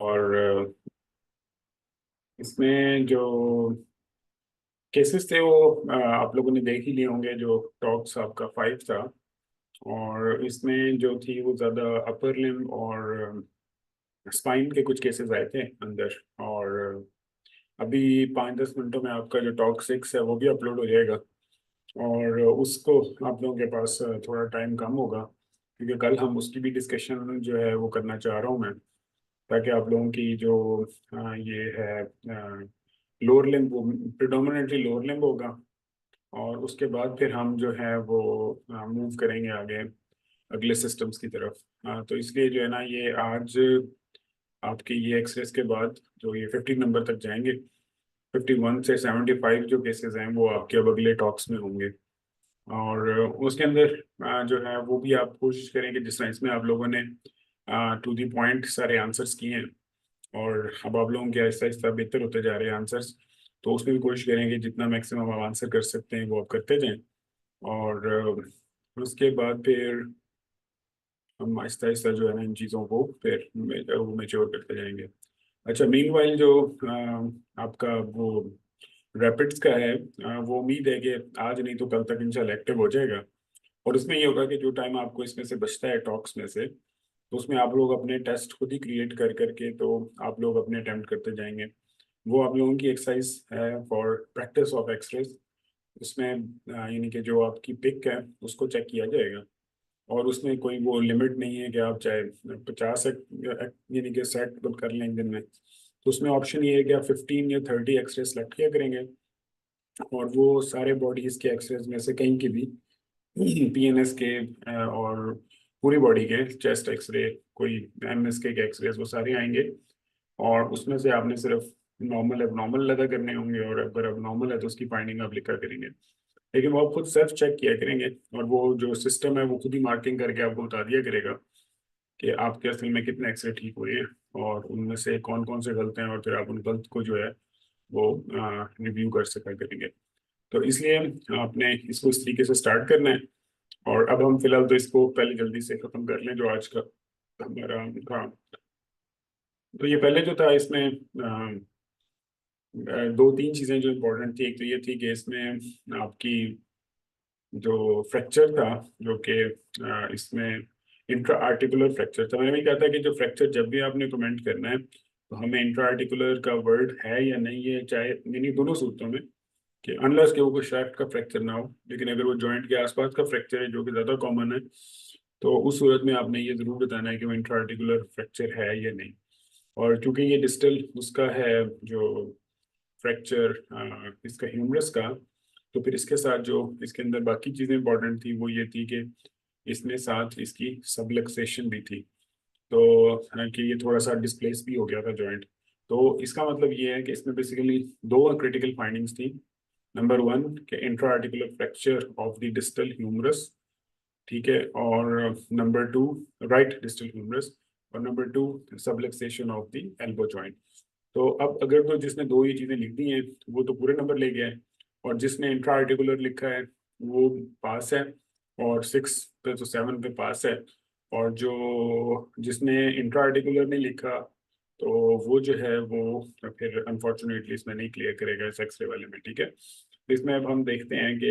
और इसमें जो केसेस थे वो आप लोगों ने देख ही लिए होंगे। जो टॉक्स आपका 5 था, और इसमें जो थी वो ज़्यादा अपर लिम्ब और स्पाइन के कुछ केसेस आए थे अंदर। और अभी 5-10 मिनटों में आपका जो टॉक 6 है वो भी अपलोड हो जाएगा। और उसको आप लोगों के पास थोड़ा टाइम कम होगा, क्योंकि कल हम उसकी भी डिस्कशन जो है वो करना चाह रहा हूँ मैं, ताकि आप लोगों की जो ये है लोअर लिम्ब, वो प्रिडोमिनेटली लोअर लिम्ब होगा। और उसके बाद फिर हम जो है वो मूव करेंगे आगे अगले सिस्टम्स की तरफ। तो इसलिए जो है ना, ये आज आपके ये एक्सरेस के बाद जो ये 50 नंबर तक जाएंगे, 51 से 75 जो केसेस हैं वो आपके अब अगले टॉक्स में होंगे। और उसके अंदर जो है वो भी आप कोशिश करेंगे, जिस तरह इसमें आप लोगों ने टू दी पॉइंट सारे आंसर्स किए हैं, और अब आप लोगों के आहिस्ता आहिस्ता बेहतर होते जा रहे हैं आंसर्स। तो उसमें भी कोशिश करेंगे जितना मैक्सिमम आप आंसर कर सकते हैं वो आप करते जाएं। और उसके बाद फिर हम आहिस्ता आहिस्ता जो है ना इन चीज़ों को फिर वो मेच्योर करते जाएंगे। अच्छा, मीनवाइल जो आपका वो रैपिड्स का है, वो उम्मीद है कि आज नहीं तो कल तक इंशाल्लाह एक्टिव हो जाएगा। और इसमें ये होगा कि जो टाइम आपको इसमें से बचता है टॉक्स में से, तो उसमें आप लोग अपने टेस्ट खुद ही क्रिएट कर करके तो आप लोग अपने अटेम्प्ट करते जाएंगे। वो आप लोगों की एक्सरसाइज है फॉर प्रैक्टिस ऑफ एक्सरेज। उसमें यानी कि जो आपकी पिक है उसको चेक किया जाएगा, और उसमें कोई वो लिमिट नहीं है कि आप चाहे 50 यानी कि सेट कर लें एक दिन में। तो उसमें ऑप्शन ये है कि आप 15 या 30 एक्सरे सेलेक्ट किया करेंगे, और वो सारे बॉडीज के एक्सरेज में से कहीं की भी पीएनएस के और पूरी बॉडी के चेस्ट एक्सरे, कोई एमएसके के एक्सरेज, वो सारे आएंगे। और उसमें से आपने सिर्फ नॉर्मल एबनॉर्मल लगा करने होंगे, और अगर एबनॉर्मल है तो उसकी फाइंडिंग आप लिखा करेंगे। लेकिन वो आप खुद सेल्फ चेक किया करेंगे, और वो जो सिस्टम है वो खुद ही मार्किंग करके आपको बता दिया करेगा कि आपके असल में कितने एक्सरे ठीक हुए हैं, और उनमें से कौन कौन से गलत हैं, और फिर आप उन गलत को जो है वो रिव्यू कर सका करेंगे। तो इसलिए आपने इसको इस तरीके से स्टार्ट करना है। और अब हम फिलहाल तो इसको पहले जल्दी से खत्म कर लें जो आज का हमारा था। तो ये पहले जो था इसमें 2-3 चीज़ें जो इम्पोर्टेंट थी। एक तो ये थी कि इसमें आपकी जो फ्रैक्चर था, जो कि इसमें इंट्रा आर्टिकुलर फ्रैक्चर था। मैंने भी कहा था कि जो फ्रैक्चर जब भी आपने कमेंट करना है तो हमें इंट्रा आर्टिकुलर का वर्ड है या नहीं है, चाहे यानी दोनों सूत्रों में, कि अनलेस के वो कोई शाफ्ट का फ्रैक्चर ना हो, लेकिन अगर वो जॉइंट के आसपास का फ्रैक्चर है जो कि ज़्यादा कॉमन है, तो उस सूरत में आपने ये ज़रूर बताना है कि वो इंट्रा आर्टिकुलर फ्रैक्चर है या नहीं। और चूंकि ये डिस्टल उसका है जो फ्रैक्चर इसका ह्यूमरस का, तो फिर इसके साथ जो इसके अंदर बाकी चीज़ें इंपॉर्टेंट थी वो ये थी कि इसमें साथ इसकी सबलक्सेशन भी थी। तो कि ये थोड़ा सा डिस्प्लेस भी हो गया था जॉइंट। तो इसका मतलब ये है कि इसमें बेसिकली दो क्रिटिकल फाइंडिंग्स थी। नंबर 1 के intra articular fracture of the distal humerus, ठीक है, और नंबर 2 राइट डिस्टल ह्यूमरस, और number 2 subluxation of the elbow joint. तो अब अगर तो जिसने दो ये चीज़ें लिख दी हैं वो तो पूरे नंबर ले गया है, और जिसने इंट्रा आर्टिकुलर लिखा है वो पास है, और 6 पे तो 7 पे पास है। और जो जिसने इंट्रा आर्टिकुलर नहीं लिखा तो वो जो है वो फिर अनफॉर्चुनेटली इसमें नहीं क्लियर करेगा इस एक्सरे वाले में, ठीक है। तो इसमें अब हम देखते हैं कि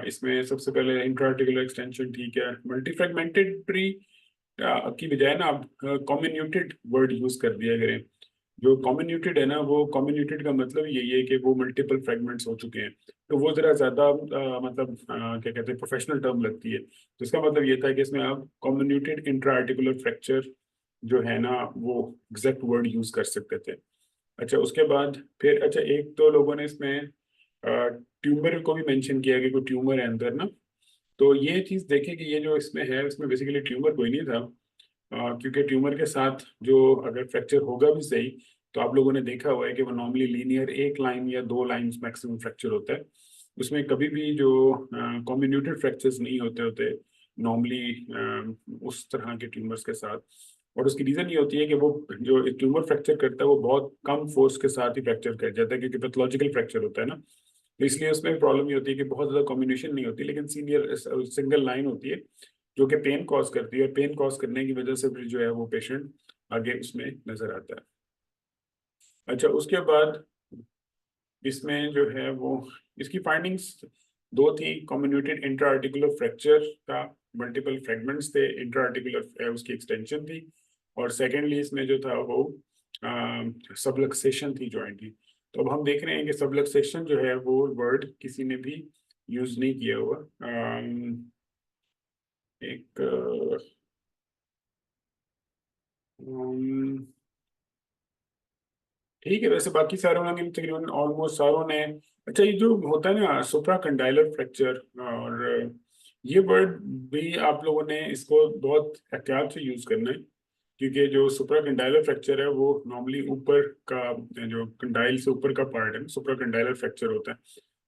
इसमें सबसे पहले इंट्रा आर्टिकुलर एक्सटेंशन, ठीक है। मल्टी फ्रेगमेंटेड ट्री की बजाय ना आप कॉम्बिन्यूटेड वर्ड यूज कर दिया करें। जो कॉम्बिन्यूटेड है ना, वो कॉम्बिन्यूटेड का मतलब यही है कि वो मल्टीपल फ्रेगमेंट्स हो चुके हैं। तो वो जरा ज्यादा मतलब क्या कहते हैं, प्रोफेशनल टर्म लगती है। तो इसका मतलब ये था कि इसमें आप कॉम्बिन्यूटेड इंट्रा आर्टिकुलर फ्रैक्चर जो है ना वो एग्जैक्ट वर्ड यूज कर सकते थे। अच्छा, उसके बाद फिर अच्छा, एक तो लोगों ने इसमें ट्यूमर को भी मेंशन किया कि कोई ट्यूमर है अंदर ना। तो ये चीज़ देखें कि ये जो इसमें है इसमें बेसिकली ट्यूमर कोई नहीं था। क्योंकि ट्यूमर के साथ जो अगर फ्रैक्चर होगा भी सही, तो आप लोगों ने देखा हुआ है कि वो नॉर्मली लीनियर एक लाइन या दो लाइंस मैक्सिमम फ्रैक्चर होता है। उसमें कभी भी जो कॉम्बिन्यूटेड फ्रैक्चर्स नहीं होते होते नॉर्मली उस तरह के ट्यूमर्स के साथ। और उसकी रीज़न ये होती है कि वो जो ट्यूमर फ्रैक्चर करता है वो बहुत कम फोर्स के साथ ही फ्रैक्चर कर जाता है, क्योंकि पैथोलॉजिकल फ्रैक्चर होता है ना। तो इसलिए उसमें प्रॉब्लम ये होती है कि बहुत ज़्यादा कॉम्बिनेशन नहीं होती, लेकिन सीनियर सिंगल लाइन होती है जो कि पेन कॉज करती है, और पेन कॉज करने की वजह से फिर जो है वो पेशेंट आगे उसमें नजर आता है। अच्छा, उसके बाद इसमें जो है वो इसकी फाइंडिंग्स दो थी। कम्युनिकेटेड इंटर आर्टिकुलर फ्रैक्चर था, मल्टीपल फ्रेगमेंट्स थे, इंटर आर्टिकुलर उसकी एक्सटेंशन थी। और सेकेंडली इसमें जो था वो सबलक्सेशन थी जॉइंट की। तो अब हम देख रहे हैं कि सबलक्सेशन जो है वो वर्ड किसी ने भी यूज नहीं किया हुआ। एक ठीक है, वैसे बाकी सारों ने तकरीबन ऑलमोस्ट सारों ने। अच्छा, ये जो होता है ना सुप्रा कंडाइलर फ्रैक्चर, और ये वर्ड भी आप लोगों ने इसको बहुत एहतियात से यूज करना है, क्योंकि जो सुप्रा कंडाइलर फ्रैक्चर है वो नॉर्मली ऊपर का, जो कंडाइल से ऊपर का पार्ट है सुप्रा कंडाइलर फ्रैक्चर होता है।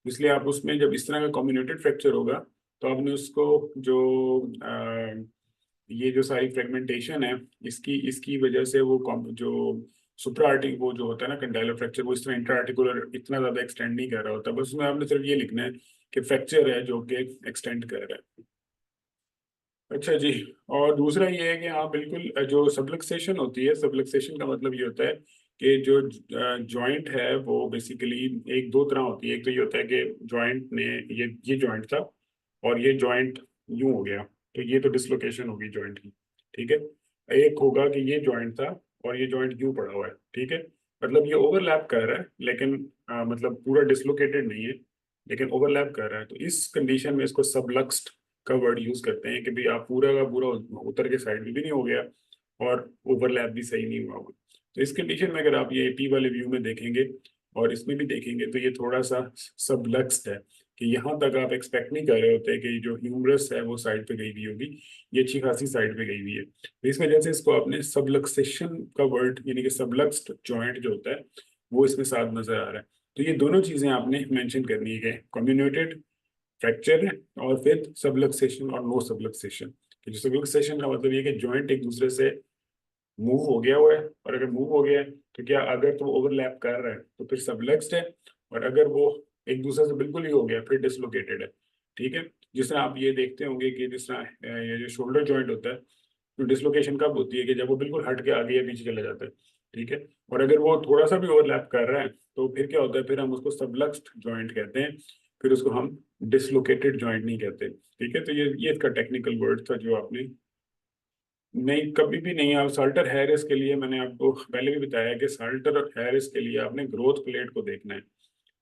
इसलिए आप उसमें जब इस तरह का कम्युनिकेटेड फ्रैक्चर होगा तो आपने उसको जो ये जो सारी फ्रेगमेंटेशन है इसकी इसकी वजह से वो जो सुप्रा आर्टिक वो जो होता है ना कंडाइलर फ्रैक्चर, वो इस तरह इंटर आर्टिकुलर इतना ज्यादा एक्सटेंड नहीं कर रहा होता। बस उसमें आपने सिर्फ ये लिखना है कि फ्रैक्चर है जो कि एक्सटेंड कर रहा है। अच्छा जी। और दूसरा ये है कि हाँ बिल्कुल, जो सबलक्सेशन होती है, सबलक्सेशन का मतलब ये होता है कि जो जॉइंट है वो बेसिकली एक दो तरह होती है। एक तो ये होता है कि जॉइंट ने ये जॉइंट था और ये जॉइंट यूं हो गया, तो ये तो डिसलोकेशन होगी जॉइंट की। ठीक है। एक होगा कि ये जॉइंट था और ये जॉइंट यूं पड़ा हुआ है। ठीक है। मतलब ये ओवरलैप कर रहा है लेकिन मतलब पूरा डिसलोकेटेड नहीं है, लेकिन ओवरलैप कर रहा है। तो इस कंडीशन में इसको सबलक्स्ड का वर्ड यूज करते हैं कि भाई आप पूरा का पूरा उतर के साइड में भी नहीं हो गया और ओवरलैप भी सही नहीं हुआ होगा। तो इस कंडीशन में अगर आप ये एपी वाले व्यू में देखेंगे और इसमें भी देखेंगे तो ये थोड़ा सा सबलक्स्ड है, कि यहाँ तक आप एक्सपेक्ट नहीं कर रहे होते कि जो ह्यूमरस है वो साइड पे गई हुई होगी, ये अच्छी खासी साइड पे गई हुई है। तो इस वजह से इसको आपने सबलक्सेशन का वर्ड यानी कि सबलक्स्ड जॉइंट जो होता है वो इसमें साथ नजर आ रहा है। तो ये दोनों चीजें आपने मेंशन करनी है कि कम्युनिकेटेड फ्रैक्चर है और फिर सबलक्सेशन और नो सबलक्सेशन। कि जो सबलक्सेशन का मतलब ये कि जॉइंट एक दूसरे से मूव हो गया हुआ है, और अगर मूव हो गया है तो क्या, अगर तो ओवरलैप कर रहा है तो फिर सबलक्स्ड है, और अगर वो एक दूसरे से बिल्कुल ही हो गया फिर डिसलोकेटेड है। ठीक है। जिस तरह आप ये देखते होंगे कि जिस तरह ये जो शोल्डर जॉइंट होता है, तो डिसलोकेशन कब होती है कि जब वो बिल्कुल हट के आगे या पीछे चला जाता है। ठीक है। और अगर वो थोड़ा सा भी ओवरलैप कर रहा है तो फिर क्या होता है, फिर हम उसको सबलक्स्ड जॉइंट कहते हैं, फिर उसको हम डिसलोकेटेड जॉइंट नहीं कहते। ठीक है। तो ये इसका टेक्निकल वर्ड था जो आपने नहीं, कभी भी नहीं। आप साल्टर हैरिस के लिए मैंने आपको पहले भी बताया कि साल्टर और हैरिस के लिए आपने ग्रोथ प्लेट को देखना है।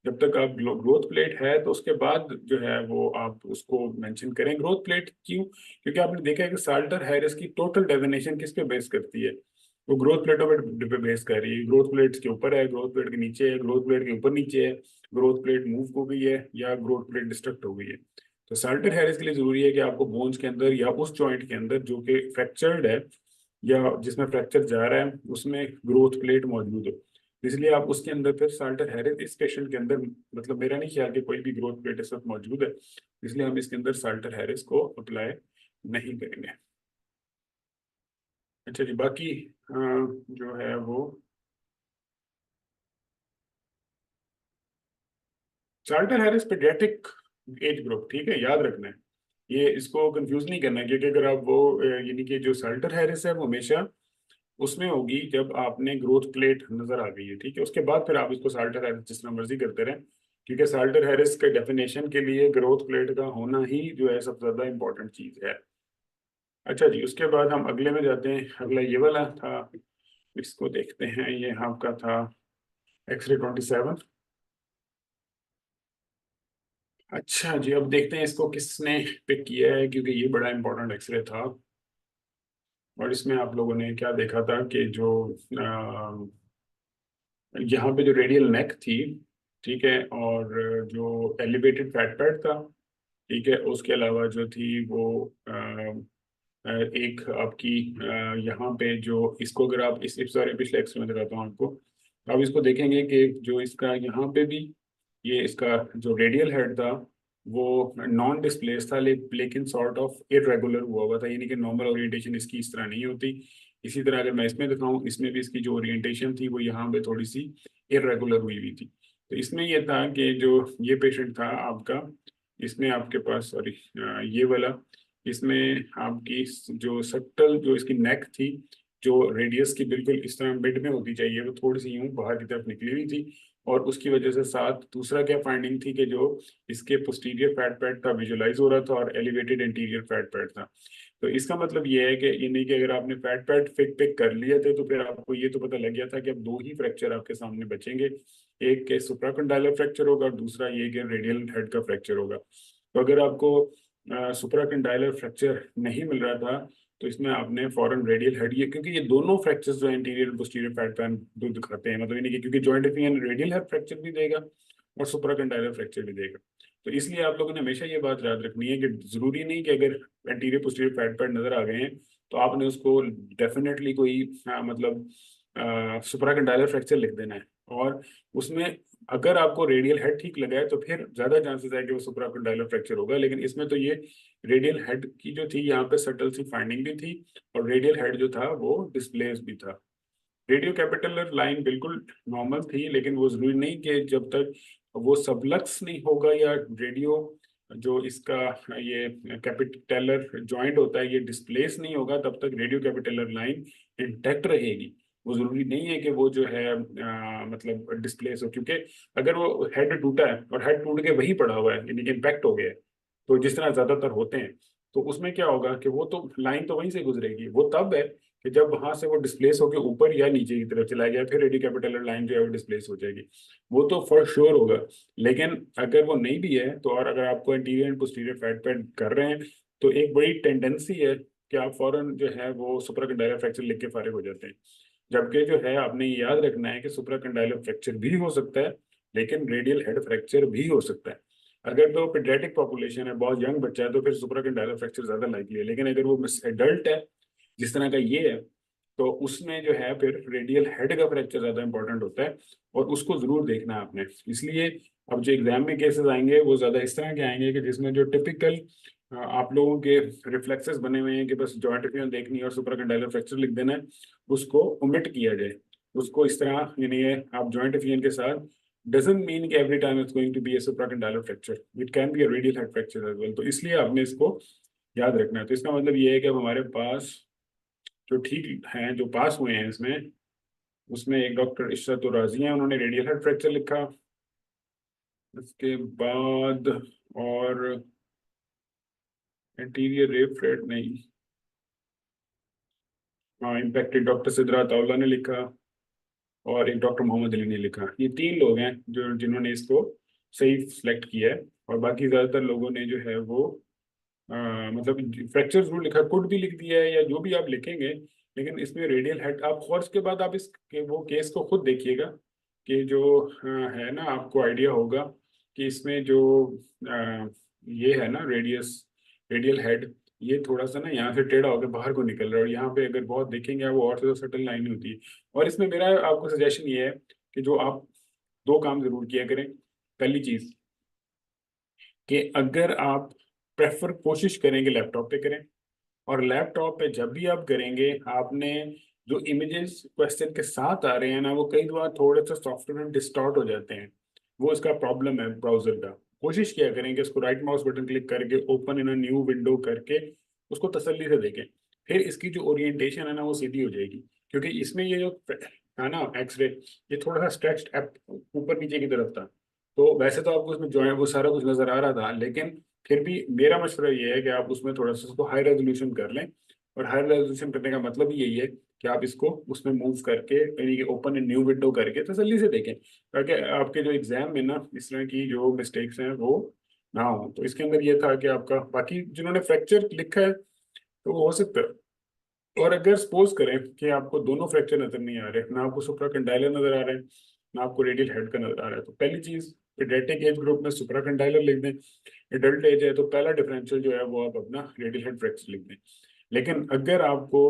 जब तक आप ग्रोथ प्लेट है तो उसके बाद जो है वो आप उसको मेंशन करें। ग्रोथ प्लेट क्यों? क्योंकि आपने देखा है कि साल्टर हैरिस की टोटल डेफिनेशन किस पे बेस करती है, वो ग्रोथ प्लेटों पे बेस कर रही है। ग्रोथ प्लेट के ऊपर है, ग्रोथ प्लेट के नीचे है, ग्रोथ प्लेट के ऊपर नीचे है, ग्रोथ प्लेट मूव हो गई है या ग्रोथ प्लेट डिस्ट्रक्ट हो गई है। तो साल्टर हैरिस के लिए जरूरी है कि आपको बोन्स के अंदर या उस जॉइंट के अंदर जो कि फ्रैक्चर्ड है या जिसमें फ्रैक्चर जा रहा है उसमें ग्रोथ प्लेट मौजूद हो। इसलिए आप उसके अंदर फिर साल्टर हैरिस इस पेशेंट के अंदर, मतलब मेरा नहीं ख्याल कि कोई भी ग्रोथ प्लेट इस वक्त मौजूद है, इसलिए हम इसके अंदर साल्टर हैरिस को अप्लाई नहीं करेंगे। अच्छा जी। बाकी जो है वो Charlton Harris paediatric age group, ठीक है, याद रखना है। ये इसको कंफ्यूज नहीं करना है, क्योंकि अगर आप वो यानी कि जो साल्टर हैरिस है वो हमेशा उसमें होगी जब आपने ग्रोथ प्लेट नजर आ गई है। ठीक है। उसके बाद फिर आप इसको साल्टर हैरिस जिस तरह मर्जी करते रहें, क्योंकि साल्टर हैरिस के डेफिनेशन के लिए ग्रोथ प्लेट का होना ही जो है सबसे ज्यादा इंपॉर्टेंट चीज है। अच्छा जी। उसके बाद हम अगले में जाते हैं। अगला ये वाला था, इसको देखते हैं। ये आपका था एक्सरे 27। अच्छा जी। अब देखते हैं इसको किसने पिक किया है, क्योंकि ये बड़ा इंपॉर्टेंट एक्सरे था। और इसमें आप लोगों ने क्या देखा था कि जो यहाँ पे जो रेडियल नेक थी, ठीक है, और जो एलिवेटेड फैट पैड था, ठीक है, उसके अलावा जो थी वो एक आपकी यहाँ पे जो इसको अगर आप इस सॉरी पिछले एक्सरे में दिखाता हूँ आपको, तो आप इसको देखेंगे कि जो इसका यहाँ पे भी ये इसका जो रेडियल हेड था वो नॉन डिस्प्लेस था, लेकिन सॉर्ट ऑफ इरेगुलर हुआ हुआ था, यानी कि नॉर्मल ओरिएंटेशन इसकी इस तरह नहीं होती। इसी तरह अगर मैं इसमें दिखाऊं, इसमें भी इसकी जो ओरिएंटेशन थी वो यहाँ पे थोड़ी सी इरेगुलर हुई हुई थी। तो इसमें यह था कि जो ये पेशेंट था आपका, इसमें आपके पास सॉरी ये वाला, इसमें आपकी जो सट्टल जो इसकी नेक थी, जो रेडियस की बिल्कुल इस तरह मिड में होती चाहिए वो थोड़ी सी यूं बाहर की तरफ निकली हुई थी। और उसकी वजह से साथ दूसरा क्या फाइंडिंग थी कि जो इसके पोस्टीरियर फैट पैड था विजुलाइज हो रहा था और एलिवेटेड इंटीरियर फैट पैड था। तो इसका मतलब ये है कि ये नहीं कि अगर आपने फैट पैड पिक कर लिए थे तो फिर आपको ये तो पता लग गया था कि अब दो ही फ्रैक्चर आपके सामने बचेंगे, एक के सुप्राकंडाइलर फ्रैक्चर होगा और दूसरा ये कि रेडियल हेड का फ्रैक्चर होगा। तो अगर आपको सुप्राकंडाइलर फ्रैक्चर नहीं मिल रहा था तो इसमें आपने फॉरन रेडियल हेड, ये क्योंकि ये दोनों फ्रैक्चर्स जो इंटीरियर पोस्टीरियर फैट पैन जो दिखाते हैं, मतलब ये नहीं कि क्योंकि जॉइंट रेडियल हेड फ्रैक्चर भी देगा और सुप्राकंडाइलर फ्रैक्चर भी देगा। तो इसलिए आप लोगों ने हमेशा ये बात याद रखनी है कि जरूरी नहीं कि अगर एंटीरियर पोस्टीरियर फैट पैड नजर आ गए हैं तो आपने उसको डेफिनेटली कोई मतलब सुप्राकंडाइलर फ्रैक्चर लिख देना है। और उसमें अगर आपको रेडियल हेड ठीक लगा है तो फिर ज्यादा चांसेस है कि वो सुप्राकंडाइलर फ्रैक्चर होगा। लेकिन इसमें तो ये रेडियल हेड की जो थी यहाँ पे सटल सी फाइंडिंग भी थी और रेडियल हेड जो था वो डिस्प्लेस भी था। रेडियो कैपिटलर लाइन बिल्कुल नॉर्मल थी, लेकिन वो जरूरी नहीं कि जब तक वो सबलक्स नहीं होगा या रेडियो जो इसका ये कैपिटलर जॉइंट होता है ये डिस्प्लेस नहीं होगा तब तक रेडियो कैपिटलर लाइन इंटैक्ट रहेगी। वो जरूरी नहीं है कि वो जो है मतलब डिस्प्लेस हो, क्योंकि अगर वो हेड टूटा है और हेड टूट के वही पड़ा हुआ है यानी कि इम्पैक्ट हो गया है, तो जिस तरह ज्यादातर होते हैं, तो उसमें क्या होगा कि वो तो लाइन तो वहीं से गुजरेगी। वो तब है कि जब वहां से वो डिस्प्लेस होकर ऊपर या नीचे की तरफ चला गया फिर रेडियो कैपिटलर लाइन जो है वो डिस्प्लेस हो जाएगी। वो तो फॉर श्योर होगा। लेकिन अगर वो नहीं भी है तो और अगर आपको interior and posterior fat pad कर रहे हैं तो एक बड़ी टेंडेंसी है कि आप फौरन जो है वो सुप्राकंडाइलर फ्रैक्चर लिख के फारिग हो जाते हैं। जबकि जो है आपने ये याद रखना है कि सुप्राकंडाइलर फ्रैक्चर भी हो सकता है लेकिन रेडियल हेड फ्रैक्चर भी हो सकता है। अगर तो पीडियाट्रिक पॉपुलेशन है, बहुत यंग बच्चा है, तो फिर सुप्राकंडाइलर फ्रैक्चर ज्यादा लाइकली है। लेकिन अगर वो एडल्ट है जिस तरह का ये है तो उसमें जो है फिर रेडियल हेड का फ्रैक्चर ज्यादा इंपॉर्टेंट होता है और उसको जरूर देखना है आपने। इसलिए अब जो एग्जाम में केसेस आएंगे वो ज्यादा इस तरह के आएंगे कि जिसमें जो टिपिकल आप लोगों के रिफ्लेक्सेस बने हुए हैं कि बस जॉइंट फ्यूजन देखनी है और सुप्राकंडाइलर फ्रैक्चर लिख देना है, उसको ओमिट किया जाए। उसको इस तरह यानी आप जॉइंट फ्यूजन के साथ doesn't mean कि every time it's going to be a supracondylar fracture. It can be a radial head fracture as well. तो इसलिए आपने इसको याद रखना है। तो इसका मतलब ये है कि अब हमारे पास जो ठीक हैं जो पास हुए हैं इसमें, उसमें एक डॉक्टर इशरत राजी हैं, उन्होंने रेडियल हेड फ्रैक्चर लिखा। उसके बाद और एंटीरियर रेप फ्रैक्चर नहीं, हाँ इम्पैक्टेड डॉक्टर सिद्धार्थ आवला ने लिखा और एक डॉक्टर मोहम्मद अली ने लिखा। ये तीन लोग हैं जो जिन्होंने इसको सही सिलेक्ट किया है। और बाकी ज्यादातर लोगों ने जो है वो मतलब फ्रैक्चर जरूर लिखा, कुड भी लिख दिया है या जो भी आप लिखेंगे, लेकिन इसमें रेडियल हेड आप और उसके बाद आप इस वो केस को खुद देखिएगा कि जो है ना आपको आइडिया होगा कि इसमें जो ये है ना रेडियल हेड, ये थोड़ा सा ना यहाँ से टेढ़ा होकर बाहर को निकल रहा है और यहाँ पे अगर बहुत देखेंगे आप वो और से सटल लाइन होती है। और इसमें मेरा आपको सजेशन ये है कि जो आप दो काम जरूर किया करें। पहली चीज कि अगर आप प्रेफर कोशिश करेंगे लैपटॉप पे करें, और लैपटॉप पे जब भी आप करेंगे आपने जो इमेजेस क्वेश्चन के साथ आ रहे हैं ना वो कई बार थोड़े से सॉफ्टवेयर डिस्टॉर्ट हो जाते हैं। वो इसका प्रॉब्लम है ब्राउजर का। कोशिश किया करें कि इसको राइट माउस बटन क्लिक करके ओपन इन न्यू विंडो करके उसको तसल्ली से देखें। फिर इसकी जो ओरिएंटेशन है ना वो सीधी हो जाएगी, क्योंकि इसमें ये जो है ना एक्सरे, ये थोड़ा सा स्ट्रेच्ड ऊपर नीचे की तरफ था। तो वैसे तो आपको उसमें जो है वो सारा कुछ नजर आ रहा था, लेकिन फिर भी मेरा मशवरा ये है कि आप उसमें थोड़ा सा उसको हाई रेजोल्यूशन कर लें। और हाई रेजोल्यूशन करने का मतलब ही यही है कि आप इसको उसमें मूव करके यानी कि ओपन न्यू विंडो करके तसल्ली से देखें, ताकि आपके जो एग्जाम में ना इस तरह की जो मिस्टेक्स हैं वो ना हो। तो इसके अंदर ये था कि आपका बाकी जिन्होंने फ्रैक्चर लिखा है तो वो हो सकता है। और अगर सपोज करें कि आपको दोनों फ्रैक्चर नजर नहीं आ रहे, ना आपको सुप्राकंडाइलर नजर आ रहे हैं ना आपको रेडियल हेड का नजर आ रहा है, तो पहली चीज पीडियाट्रिक एज ग्रुप में सुप्राकंडाइलर लिख दें। एडल्ट एज है तो पहला डिफरेंशियल जो है वो आप अपना रेडियल हेड फ्रैक्चर लिख दें। लेकिन अगर आपको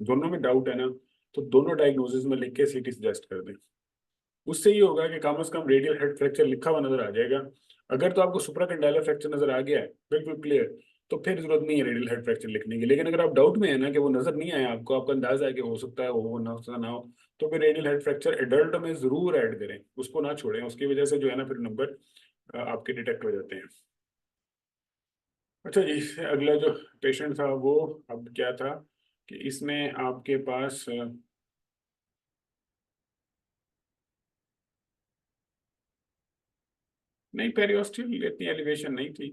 दोनों में डाउट है ना तो दोनों डायग्नोसिस में लिख के सीटी सजेस्ट कर दें। उससे ये होगा कि कम से कम रेडियल हेड फ्रैक्चर लिखा हुआ नजर आ जाएगा। अगर तो आपको सुप्राकंडाइलर फ्रैक्चर नजर आ गया है बिल्कुल क्लियर, तो फिर जरूरत नहीं है रेडियल हेड फ्रैक्चर लिखने की। लेकिन अगर आप डाउट में है ना कि वो नजर नहीं आया आपको, आपका अंदाजा है कि हो सकता है हो ना हो सकता ना हो, तो फिर रेडियल हेड फ्रैक्चर एडल्ट में जरूर ऐड करें, उसको ना छोड़ें। उसकी वजह से जो है ना फिर नंबर आपके डिटेक्ट हो जाते हैं। अच्छा जी, अगला जो पेशेंट था वो अब क्या था, कि इसमें आपके पास नहीं, पेरियोस्टल इतनी एलिवेशन नहीं थी।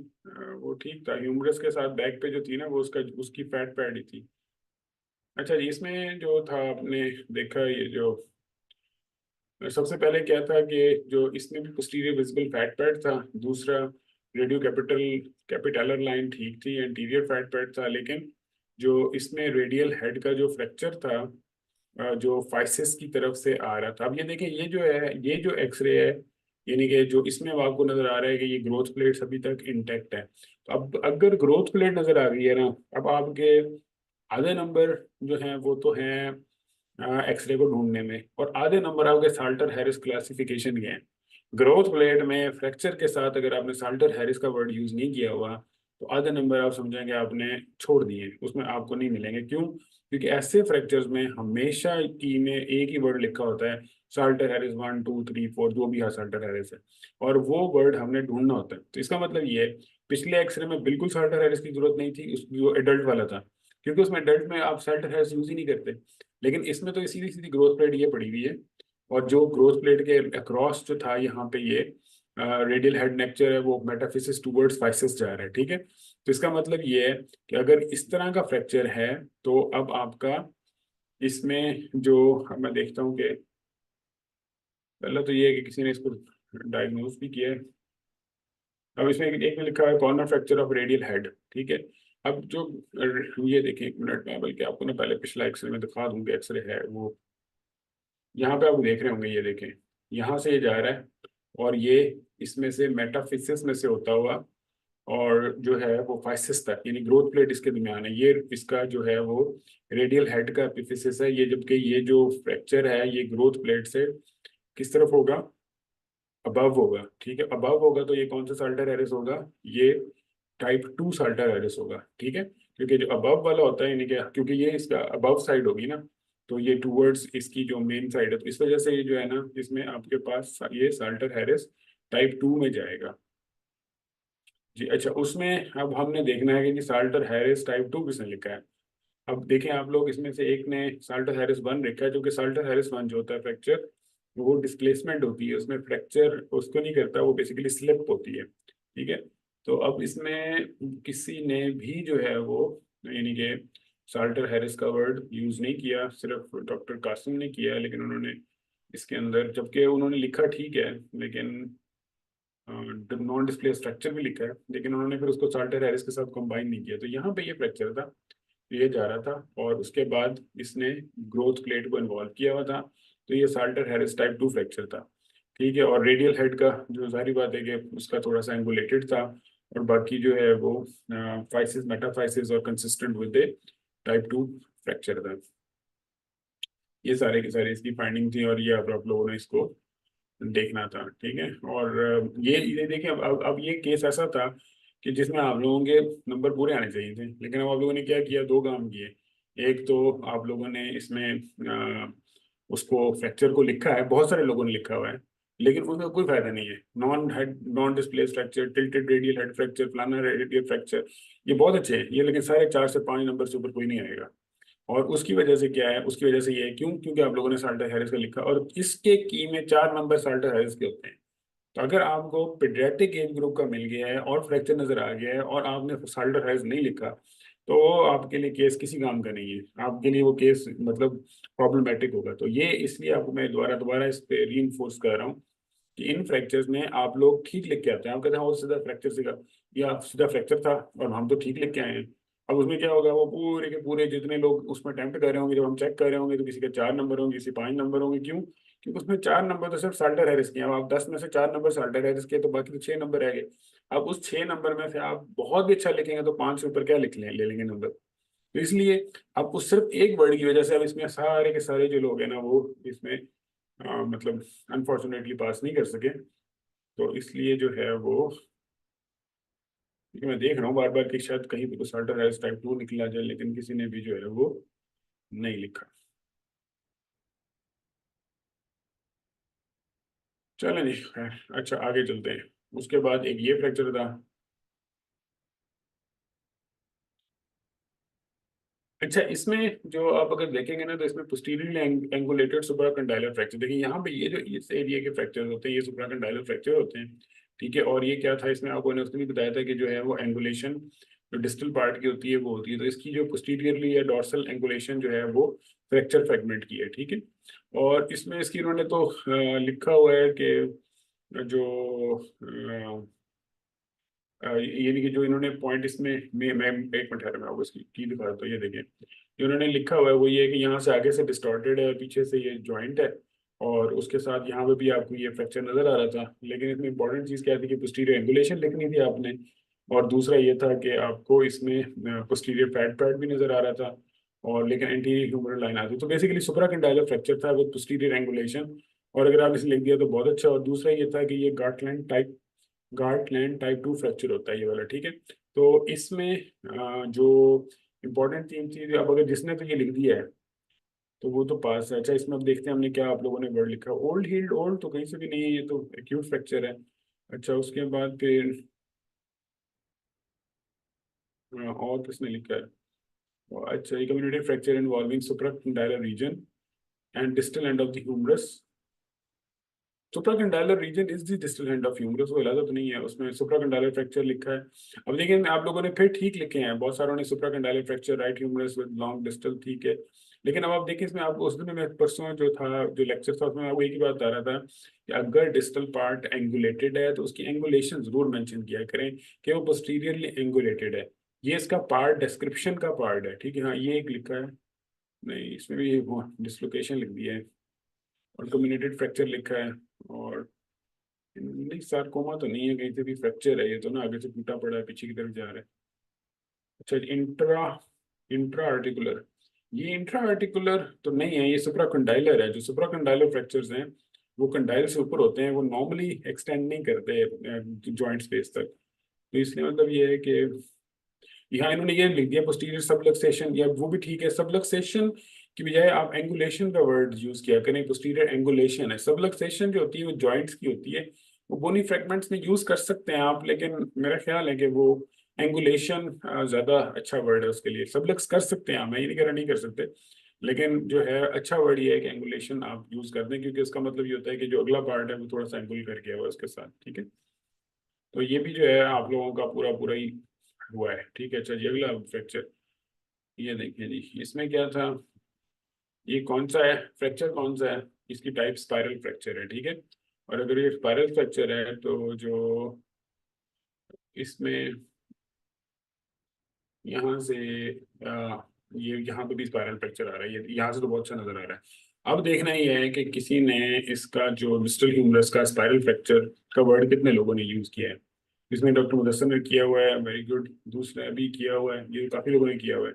वो ठीक था, ह्यूमरस के साथ बैक पे जो थी ना वो उसका उसकी फैट पैड ही थी। अच्छा जी, इसमें जो था आपने देखा ये जो सबसे पहले क्या था कि जो इसमें भी पोस्टीरियर विजिबल फैट पैड था। दूसरा, रेडियो कैपिटलर लाइन ठीक थी, एंटीरियर फैट पैड था। लेकिन जो इसमें रेडियल हेड का जो फ्रैक्चर था जो फाइसिस की तरफ से आ रहा था। अब ये देखें, ये जो है, ये जो एक्सरे है, यानी कि जो इसमें आपको नजर आ रहा है कि ये ग्रोथ प्लेट्स अभी तक इंटैक्ट है। तो अब अगर ग्रोथ प्लेट नजर आ गई है ना, अब आपके आधे नंबर जो हैं वो तो हैं एक्सरे को ढूंढने में, और आधे नंबर आपके साल्टर हैरिस क्लासिफिकेशन के हैं। ग्रोथ प्लेट में फ्रैक्चर के साथ अगर आपने साल्टर हैरिस का वर्ड यूज नहीं किया हुआ तो आधे नंबर आप समझेंगे आपने छोड़ दिए, उसमें आपको नहीं मिलेंगे। क्यों? क्योंकि ऐसे फ्रैक्चर्स में हमेशा की में एक ही वर्ड लिखा होता है, साल्टर हैरिस 1 2 3 4, जो भी है साल्टर हैरिस है, और वो वर्ड हमने ढूंढना होता है। तो इसका मतलब ये है, पिछले एक्सरे में बिल्कुल साल्टर हैरिस की जरूरत नहीं थी, उस जो एडल्ट वाला था, क्योंकि उसमें एडल्ट में आप साल्टर हैरिस यूज ही नहीं करते। लेकिन इसमें तो सीधी सीधी ग्रोथ प्लेट ये पड़ी हुई है, और जो ग्रोथ प्लेट के अक्रॉस जो था यहाँ पे ये रेडियल हेड नेक्चर है, वो मेटाफिसिस टूवर्ड्स फाइसिस जा रहा है। ठीक है, तो इसका मतलब ये है कि अगर इस तरह का फ्रैक्चर है तो अब आपका इसमें जो मैं देखता हूँ कि पहले तो ये है कि किसी ने इसको डायग्नोज भी किया है। अब इसमें एक में लिखा है corner fracture of radial head. ठीक है, अब जो ये देखें, एक मिनट में, बल्कि आपको ना पहले पिछला एक्सरे में दिखा दूंगा, एक्सरे है वो यहाँ पे आप देख रहे होंगे, ये देखें, यहाँ से ये जा रहा है, और ये इसमें से मेटाफिसिस में से होता हुआ और जो है वो फाइसिस तक, यानी ग्रोथ प्लेट इसके दरमियान है, ये इसका जो है वो रेडियल हेड का एपिफिसिस है ये। जबकि ये जो फ्रैक्चर है ये ग्रोथ प्लेट से किस तरफ होगा? अबव होगा। ठीक है, अबव होगा तो ये कौन सा साल्टर एरिस होगा? ये टाइप 2 साल्टर एरिस होगा। ठीक है, क्योंकि जो अबव वाला होता है, यानी कि क्योंकि ये इसका अबव साइड होगी ना, तो ये टूवर्ड्स इसकी जो मेन साइड है, तो इस वजह से ये जो है ना, इसमें आपके पास ये साल्टर हैरिस टाइप 2 में जाएगा। जी अच्छा, उसमें अब हमने देखना है कि जी साल्टर हैरिस टाइप 2 किसने लिखा है। अब देखें आप लोग, इसमें से एक ने साल्टर हैरिस 1 लिखा है, जो कि साल्टर हैरिस 1 जो होता है फ्रैक्चर, वो डिस्प्लेसमेंट होती है, उसमें फ्रैक्चर उसको नहीं करता, वो बेसिकली स्लिप होती है। ठीक है, तो अब इसमें किसी ने भी जो है वो, यानी कि साल्टर हैरिस का वर्ड यूज नहीं किया, सिर्फ डॉक्टर कासिम ने किया, लेकिन उन्होंने इसके अंदर, जबकि उन्होंने लिखा ठीक है, लेकिन नॉन डिस्प्ले स्ट्रक्चर भी लिखा है, लेकिन उन्होंने फिर उसको साल्टर हैरिस के साथ कंबाइन नहीं किया। तो यहाँ पे ये फ्रैक्चर था, ये जा रहा था, और उसके बाद इसने ग्रोथ प्लेट को इन्वॉल्व किया हुआ था, तो ये साल्टर हैरिस टाइप 2 फ्रैक्चर था। ठीक है, और रेडियल हेड का जो जाहिर बात है कि उसका थोड़ा सा एंगुलेटेड था, और बाकी जो है वो फाइसिस मेटाफाइसिस और कंसिस्टेंट विद टाइप 2 फ्रैक्चर था। ये सारे के सारे इसकी फाइंडिंग थी, और ये अब आप लोगों ने इसको देखना था। ठीक है, और ये देखिए, अब ये केस ऐसा था कि जिसमें आप लोगों के नंबर पूरे आने चाहिए थे, लेकिन अब आप लोगों ने क्या किया, दो काम किए। एक तो आप लोगों ने इसमें उसको फ्रैक्चर को लिखा है, बहुत सारे लोगों ने लिखा हुआ है, लेकिन उसका कोई फायदा नहीं है। Non displaced fracture, tilted radial head fracture, planar radial fracture, ये बहुत अच्छे हैं ये, लेकिन सारे 4 से 5 नंबर से ऊपर कोई नहीं आएगा। और उसकी वजह से क्या है, उसकी वजह से ये है, क्यों? क्योंकि आप लोगों ने साल्टर हैरिस का लिखा, और इसके की में 4 नंबर साल्टर हैरिस के होते हैं। तो अगर आपको पीडियाट्रिक एज ग्रुप का मिल गया है और फ्रैक्चर नजर आ गया है और आपने साल्टर हैरिस नहीं लिखा, तो आपके लिए केस किसी काम का नहीं है, आपके लिए वो केस मतलब प्रॉब्लमेटिक होगा। तो ये इसलिए आपको मैं दोबारा दोबारा इस पे री कर रहा हूँ कि इन फ्रैक्चर्स में आप लोग ठीक लिख के आते हैं। आप कहते हैं वो सीधा फ्रैक्चर सीधा, या सीधा फ्रैक्चर था और हम तो ठीक लिख के आए हैं। अब उसमें क्या होगा, वो पूरे के पूरे जितने लोग उसमें अटेम्प्ट कर रहे होंगे, जब हम चेक कर रहे होंगे, तो किसी के 4 नंबर होंगे, किसी 5 नंबर होंगे। क्यों? क्योंकि उसमें 4 नंबर तो सिर्फ साल्टर हैरिस के हैं। अब आप 10 में से 4 नंबर साल्टर हैरिस के, तो बाकी तो 6 नंबर रह गए। अब उस 6 नंबर में से आप बहुत भी अच्छा लिखेंगे तो 5 से ऊपर क्या लिख ले लेंगे नंबर। तो इसलिए अब उस सिर्फ एक वर्ड की वजह से अब इसमें सारे के सारे जो लोग हैं ना, वो इसमें मतलब अनफॉर्चुनेटली पास नहीं कर सके। तो इसलिए जो है वो, क्योंकि मैं देख रहा हूँ बार बार कि शायद कहीं पे तो साल्टर हैरिस टाइप 2 निकला जाए, लेकिन किसी ने भी जो है वो नहीं लिखा। चलें जी, खैर अच्छा आगे चलते हैं। उसके बाद एक ये फ्रैक्चर था, अच्छा, इसमें जो आप अगर देखेंगे ना तो इसमें पोस्टीरियरली एंगुलेटेड सुप्राकंडाइलर फ्रैक्चर, देखिए यहाँ पे ये जो इस एरिया के फ्रैक्चर होते हैं ये सुप्राकंडाइलर फ्रैक्चर होते हैं, ठीक है। और ये क्या था इसमें आपको ने उसने भी बताया था कि जो है वो एंगुलेशन जो डिस्टल पार्ट की होती है वो होती है, तो इसकी जो पोस्टीरियरली या डॉर्सल एंगुलेशन जो है वो फ्रैक्चर फ्रेगमेंट की है, ठीक है। और इसमें इसकी इन्होंने तो लिखा हुआ है कि जो यानी कि जो इन्होंने पॉइंट इसमें मैं एक मिनट ठहरा मैं आपको इसकी की दिखा रहा, तो ये देखें जो इन्होंने लिखा हुआ है वो ये है कि यहाँ से आगे से डिस्टॉर्टेड है, पीछे से ये जॉइंट है, और उसके साथ यहाँ पे भी आपको ये फ्रैक्चर नजर आ रहा था। लेकिन इसमें इंपॉर्टेंट चीज़ क्या थी कि पोस्टीरियर एंगुलेशन लिखनी थी आपने, और दूसरा ये था कि आपको इसमें पोस्टीरियर फैट पैड भी नजर आ रहा था, और लेकिन एंटीरियर ह्यूमरल लाइन आती, तो बेसिकली सुप्राकंडाइलर फ्रैक्चर था विद पोस्टीरियर एंगुलेशन। और अगर आप इसे लिख दिया तो बहुत अच्छा। और दूसरा ये था कि ये गार्टलैंड टाइप 2 फ्रैक्चर होता है ये वाला, ठीक है। तो इसमें जो इम्पोर्टेंट तीन चीज, अब अगर जिसने तो ये लिख दिया है तो वो तो पास है। अच्छा, इसमें अब देखते हैं हमने क्या आप लोगों ने वर्ड लिखा, ओल्ड हील्ड, ओल्ड तो कहीं से भी नहीं है, ये तो एक्यूट फ्रैक्चर है। अच्छा, उसके बाद फिर और किसने लिखा है, अच्छा, ये community fracture involving supracondylar region and distal end of the humerus. Supracondylar region is the distal end of humerus, वो अलग तो नहीं है, उसमें सुप्राकंडाइलर फ्रैक्चर लिखा है। अब लेकिन आप लोगों ने फिर ठीक लिखे हैं, बहुत सारों ने supracondylar fracture right humerus with long distal, ठीक है। लेकिन अब आप देखिए इसमें आपको उस दिन मैं परसों जो था जो लेक्चर था उसमें आपको एक ही बात आ रहा था कि अगर डिस्टल पार्ट एंगुलेटेड है तो उसकी एंगुलेशन जरूर मेंशन किया करें कि वो पोस्टीरियरली एंगुलेटेड है। ये इसका पार्ट डिस्क्रिप्शन का पार्ट है, ठीक है। हाँ, ये एक लिखा है, नहीं इसमें भी डिसलोकेशन लिख दिया है, और कम्युनिटेड फ्रैक्चर लिखा है, और नहीं सार्कोमा तो नहीं है, कहीं से भी फ्रैक्चर है, ये तो ना आगे से टूटा पड़ा है, पीछे की तरफ जा रहा है। अच्छा, इंट्रा इंट्रा आर्टिकुलर, ये इंट्रा आर्टिकुलर तो नहीं है, ये सुप्राकंडाइलर है। जो सुप्राकंडाइलर फ्रैक्चर्स हैं वो कंडाइल से ऊपर होते हैं, वो नॉर्मली एक्सटेंड नहीं करते जॉइंट स्पेस तक। तो इसलिए मतलब ये है कि यहाँ इन्होंने ये लिख दिया पोस्टीरियर सबलक्सेशन, या वो भी ठीक है, सबलक्सेशन की बजाय आप एंगुलेशन का वर्ड यूज किया करें, पोस्टीरियर एंगुलेशन है। सबलक्सेशन जो होती है वो जॉइंट्स की होती है, वो बोनी फ्रैगमेंट्स में यूज कर सकते हैं आप, लेकिन मेरा ख्याल है कि वो एंगुलेशन ज्यादा अच्छा वर्ड है उसके लिए। सबलक्स कर सकते हैं, मैं ये नहीं कह रहा नहीं कर सकते, लेकिन जो है अच्छा वर्ड ये है कि एंगुलेशन आप यूज कर दें, क्योंकि उसका मतलब ये होता है कि जो अगला पार्ट है वो थोड़ा सा एंगुल कर गया हुआ है उसके साथ, ठीक है। तो ये भी जो है आप लोगों का पूरा पूरा ही हुआ है, ठीक है। अच्छा जी, अगला फ्रैक्चर ये देखिए जी, इसमें क्या था, ये कौन सा है फ्रैक्चर, कौन सा है, इसकी टाइप स्पाइरल फ्रैक्चर है, ठीक है। और अगर ये स्पाइरल फ्रैक्चर है तो जो इसमें यहाँ से ये यहाँ पे भी स्पाइरल फ्रैक्चर आ रहा है, ये यहाँ से तो बहुत अच्छा नजर आ रहा है। अब देखना ये है कि किसी ने इसका जो डिस्टल ह्यूमरस का स्पाइरल फ्रैक्चर का वर्ड कितने लोगों ने यूज किया है। इसमें डॉक्टर मुदस्सर ने किया हुआ है, वेरी गुड। दूसरा भी किया हुआ है, ये काफी लोगों ने किया हुआ है।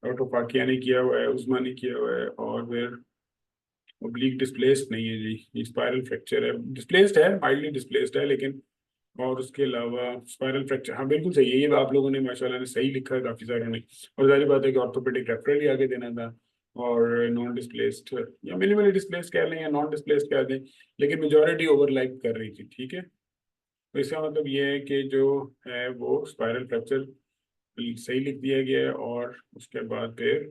डॉक्टर फाकिया ने किया हुआ है, उस्मा ने किया हुआ है, और फिर ओब्लिक डिस्प्लेस्ड नहीं है जी, ये स्पाइरल फ्रैक्चर है, डिस्प्लेस्ड है, माइल्डली डिस्प्लेस्ड है लेकिन। और उसके अलावा स्पाइरल फ्रैक्चर, हाँ बिल्कुल सही है, ये आप लोगों ने माशाल्लाह ने सही लिखा है काफी सारों ने। और जाहिर बात है कि ऑर्थोपेडिक रेफरल ही आगे देना था, और नॉन डिस्प्लेस्ड या मिनिमली डिस्प्लेस्ड कह लें या नॉन डिस्प्लेस्ड कह दें, लेकिन मेजोरिटी ओवरलैप कर रही थी, ठीक है। तो इसका मतलब ये है कि जो है वो स्पाइरल फ्रैक्चर सही लिख दिया गया है। और उसके बाद फिर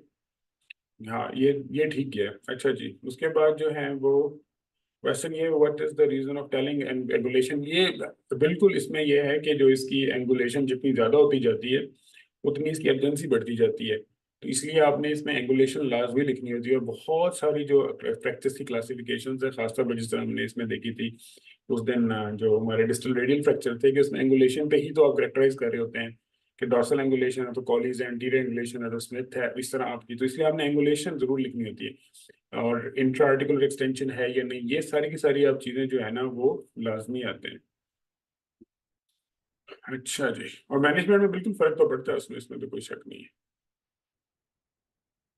हाँ, ये ठीक है। अच्छा जी, उसके बाद जो है वो क्वेश्चन ये, what is the reason of telling angulation, ये बिल्कुल इसमें ये है कि जो इसकी एंगुलेशन जितनी ज्यादा होती जाती है उतनी इसकी अर्जेंसी बढ़ती जाती है, तो इसलिए आपने इसमें एंगुलेशन लाजमी लिखनी होती है। और बहुत सारी जो प्रैक्टिस की क्लासिफिकेशन है, खासतौर पर जिस तरह हमने इसमें देखी थी उस दिन, जो हमारे डिस्टल रेडियल फ्रैक्चर थे, कि उसमें एंगुलेशन पे ही तो आप करेक्टराइज कर रहे होते हैं कि डॉर्सल एंगुलेशन है तो कॉलीज है, एंटीरियर एंगुलेशन है तो स्मिथ है, इस तरह आपकी, तो इसलिए आपने एंगुलेशन जरूर लिखनी होती है। और इंट्रा आर्टिकुलर एक्सटेंशन है या नहीं, ये सारी की सारी आप चीजें जो है ना वो लाजमी आते हैं। अच्छा जी, और मैनेजमेंट में बिल्कुल फर्क तो पड़ता है उसमें, इसमें तो कोई शक नहीं है।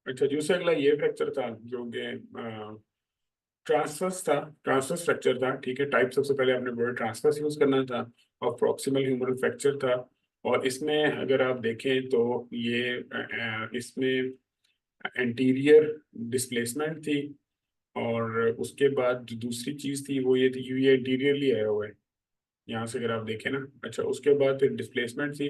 अच्छा जी, उससे अगला ये फ्रैक्चर था जो कि ट्रांसफर्स था, ट्रांसफर्स फ्रैक्चर था, ठीक है। टाइप सबसे पहले आपने वर्ड ट्रांसफर्स यूज करना था, और प्रॉक्सिमल ह्यूमरल फ्रैक्चर था। और इसमें अगर आप देखें तो ये इसमें एंटीरियर डिस्प्लेसमेंट थी, और उसके बाद जो दूसरी चीज थी वो ये थी ये इंटीरियरली आया हुआ है यहाँ से अगर आप देखें ना। अच्छा, उसके बाद फिर डिस्प्लेसमेंट थी,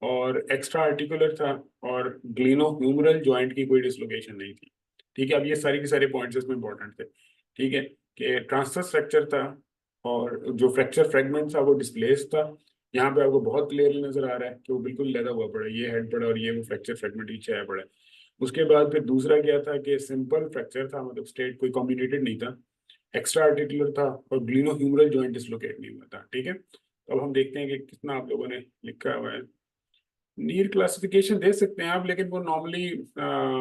और एक्स्ट्रा आर्टिकुलर था, और ग्लिनोह्यूमरल जॉइंट की कोई डिसलोकेशन नहीं थी। ठीक है, अब ये सारी के सारे पॉइंट्स इसमें इंपॉर्टेंट थे। ठीक है, कि ट्रांसवर्स फ्रैक्चर था, और जो फ्रैक्चर फ्रेगमेंट था वो डिस्प्लेस था। यहाँ पे आपको बहुत क्लियरली नजर आ रहा है कि वो बिल्कुल लदा हुआ पड़ा है, ये हेड पड़ा और ये वो फ्रैक्चर फ्रेगमेंट नीचे आया पड़ा है। उसके बाद फिर दूसरा क्या था कि सिंपल फ्रैक्चर था, मतलब स्ट्रेट, कोई कॉम्बिनेटेड नहीं था, एक्स्ट्रा आर्टिकुलर था, और ग्लिनोह्यूमरल जॉइंट डिसलोकेट नहीं हुआ था। ठीक है, तो अब हम देखते हैं कि कितना आप लोगों ने लिखा हुआ है। नीड क्लासिफिकेशन दे सकते हैं आप, लेकिन वो नॉर्मली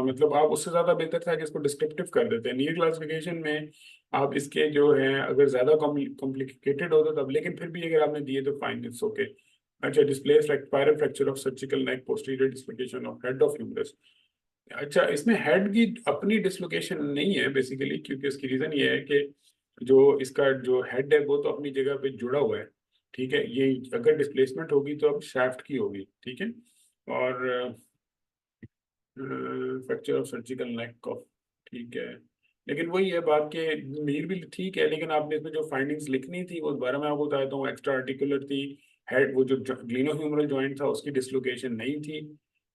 मतलब आप उससे ज़्यादा बेहतर था कि इसको डिस्क्रिप्टिव कर देते हैं। नीड क्लासिफिकेशन में आप इसके जो है अगर ज़्यादा कॉम्प्लिकेटेड होता तब, लेकिन फिर भी अगर आपने दिए तो फाइन, इट्स ओके। अच्छा, displaced spiral fracture of surgical neck, posterior dislocation of head of humerus. अच्छा, इसमें हेड की अपनी डिसलोकेशन नहीं है बेसिकली, क्योंकि उसकी रीज़न ये है कि जो इसका जो हेड है वो तो अपनी जगह पे जुड़ा हुआ है। ठीक है, ये अगर डिस्प्लेसमेंट होगी तो अब शाफ्ट की होगी। ठीक है, और fracture of surgical neck of, ठीक है, लेकिन वही है बात के, नीड भी ठीक है, लेकिन आपने इसमें जो फाइंडिंग्स लिखनी थी वो दोबारा मैं आपको बताता हूँ। एक्स्ट्रा आर्टिकुलर थी, हेड वो जो ग्लिनोह्यूमरल जॉइंट था उसकी डिसलोकेशन नहीं थी।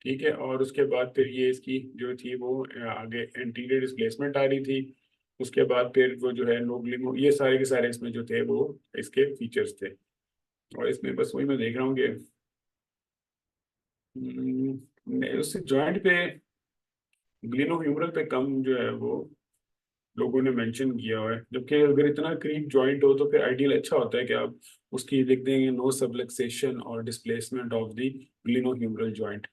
ठीक है, और उसके बाद फिर ये इसकी जो थी वो आगे एंटीरियर डिस्प्लेसमेंट आ रही थी। उसके बाद फिर वो जो है नो ग्लिनो, ये सारे के सारे इसमें जो थे वो इसके फीचर्स थे। और इसमें बस वही मैं देख रहा हूँ कि उससे जॉइंट पे, ग्लिनोह्यूमरल पे कम जो है वो लोगों ने मेंशन किया हुआ है, जबकि अगर इतना करीब जॉइंट हो तो फिर आइडियल अच्छा होता है कि आप उसकी लिख देंगे नो सबलक्सेशन और displacement of the glenohumeral joint.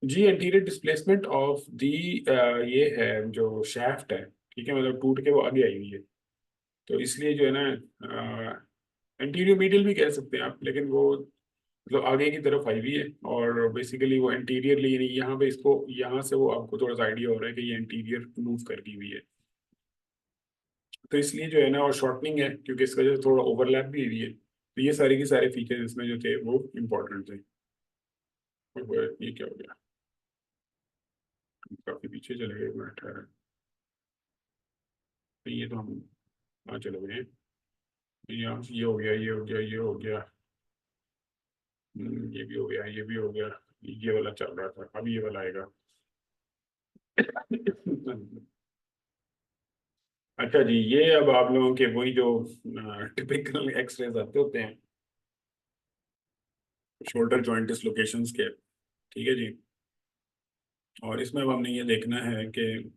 जी, एंटीरियर डिस्प्लेसमेंट ऑफ दी, ये है जो शाफ्ट है। ठीक है, मतलब टूट के वो आगे आई हुई है, तो इसलिए जो है ना एंटीरियर मीडियल भी कह सकते हैं आप, लेकिन वो मतलब आगे की तरफ आई हुई है, और बेसिकली वो एंटीरियरली यानी यहाँ पे इसको, यहाँ से वो आपको थोड़ा सा आइडिया हो रहा है कि ये एंटीरियर मूव कर गई हुई है। तो इसलिए जो है ना, और शॉर्टनिंग है क्योंकि इस वजह से थोड़ा ओवरलैप भी हुई है, तो ये सारे के सारे फीचर्स इसमें जो थे वो इम्पोर्टेंट थे। और ये क्या हो गया, काफी पीछे चले गए, 1 मिनट है। तो ये तो हम वहाँ चले गए हैं। ये हो गया, ये हो गया, ये हो गया। ये भी हो गया, ये भी हो गया। ये वाला चल रहा था, अब ये वाला आएगा। अच्छा जी, ये अब आप लोगों के वही जो टिपिकल एक्सरेज आते होते हैं शोल्डर जॉइंट डिसलोकेशंस के। ठीक है जी, और इसमें अब हमने ये देखना है कि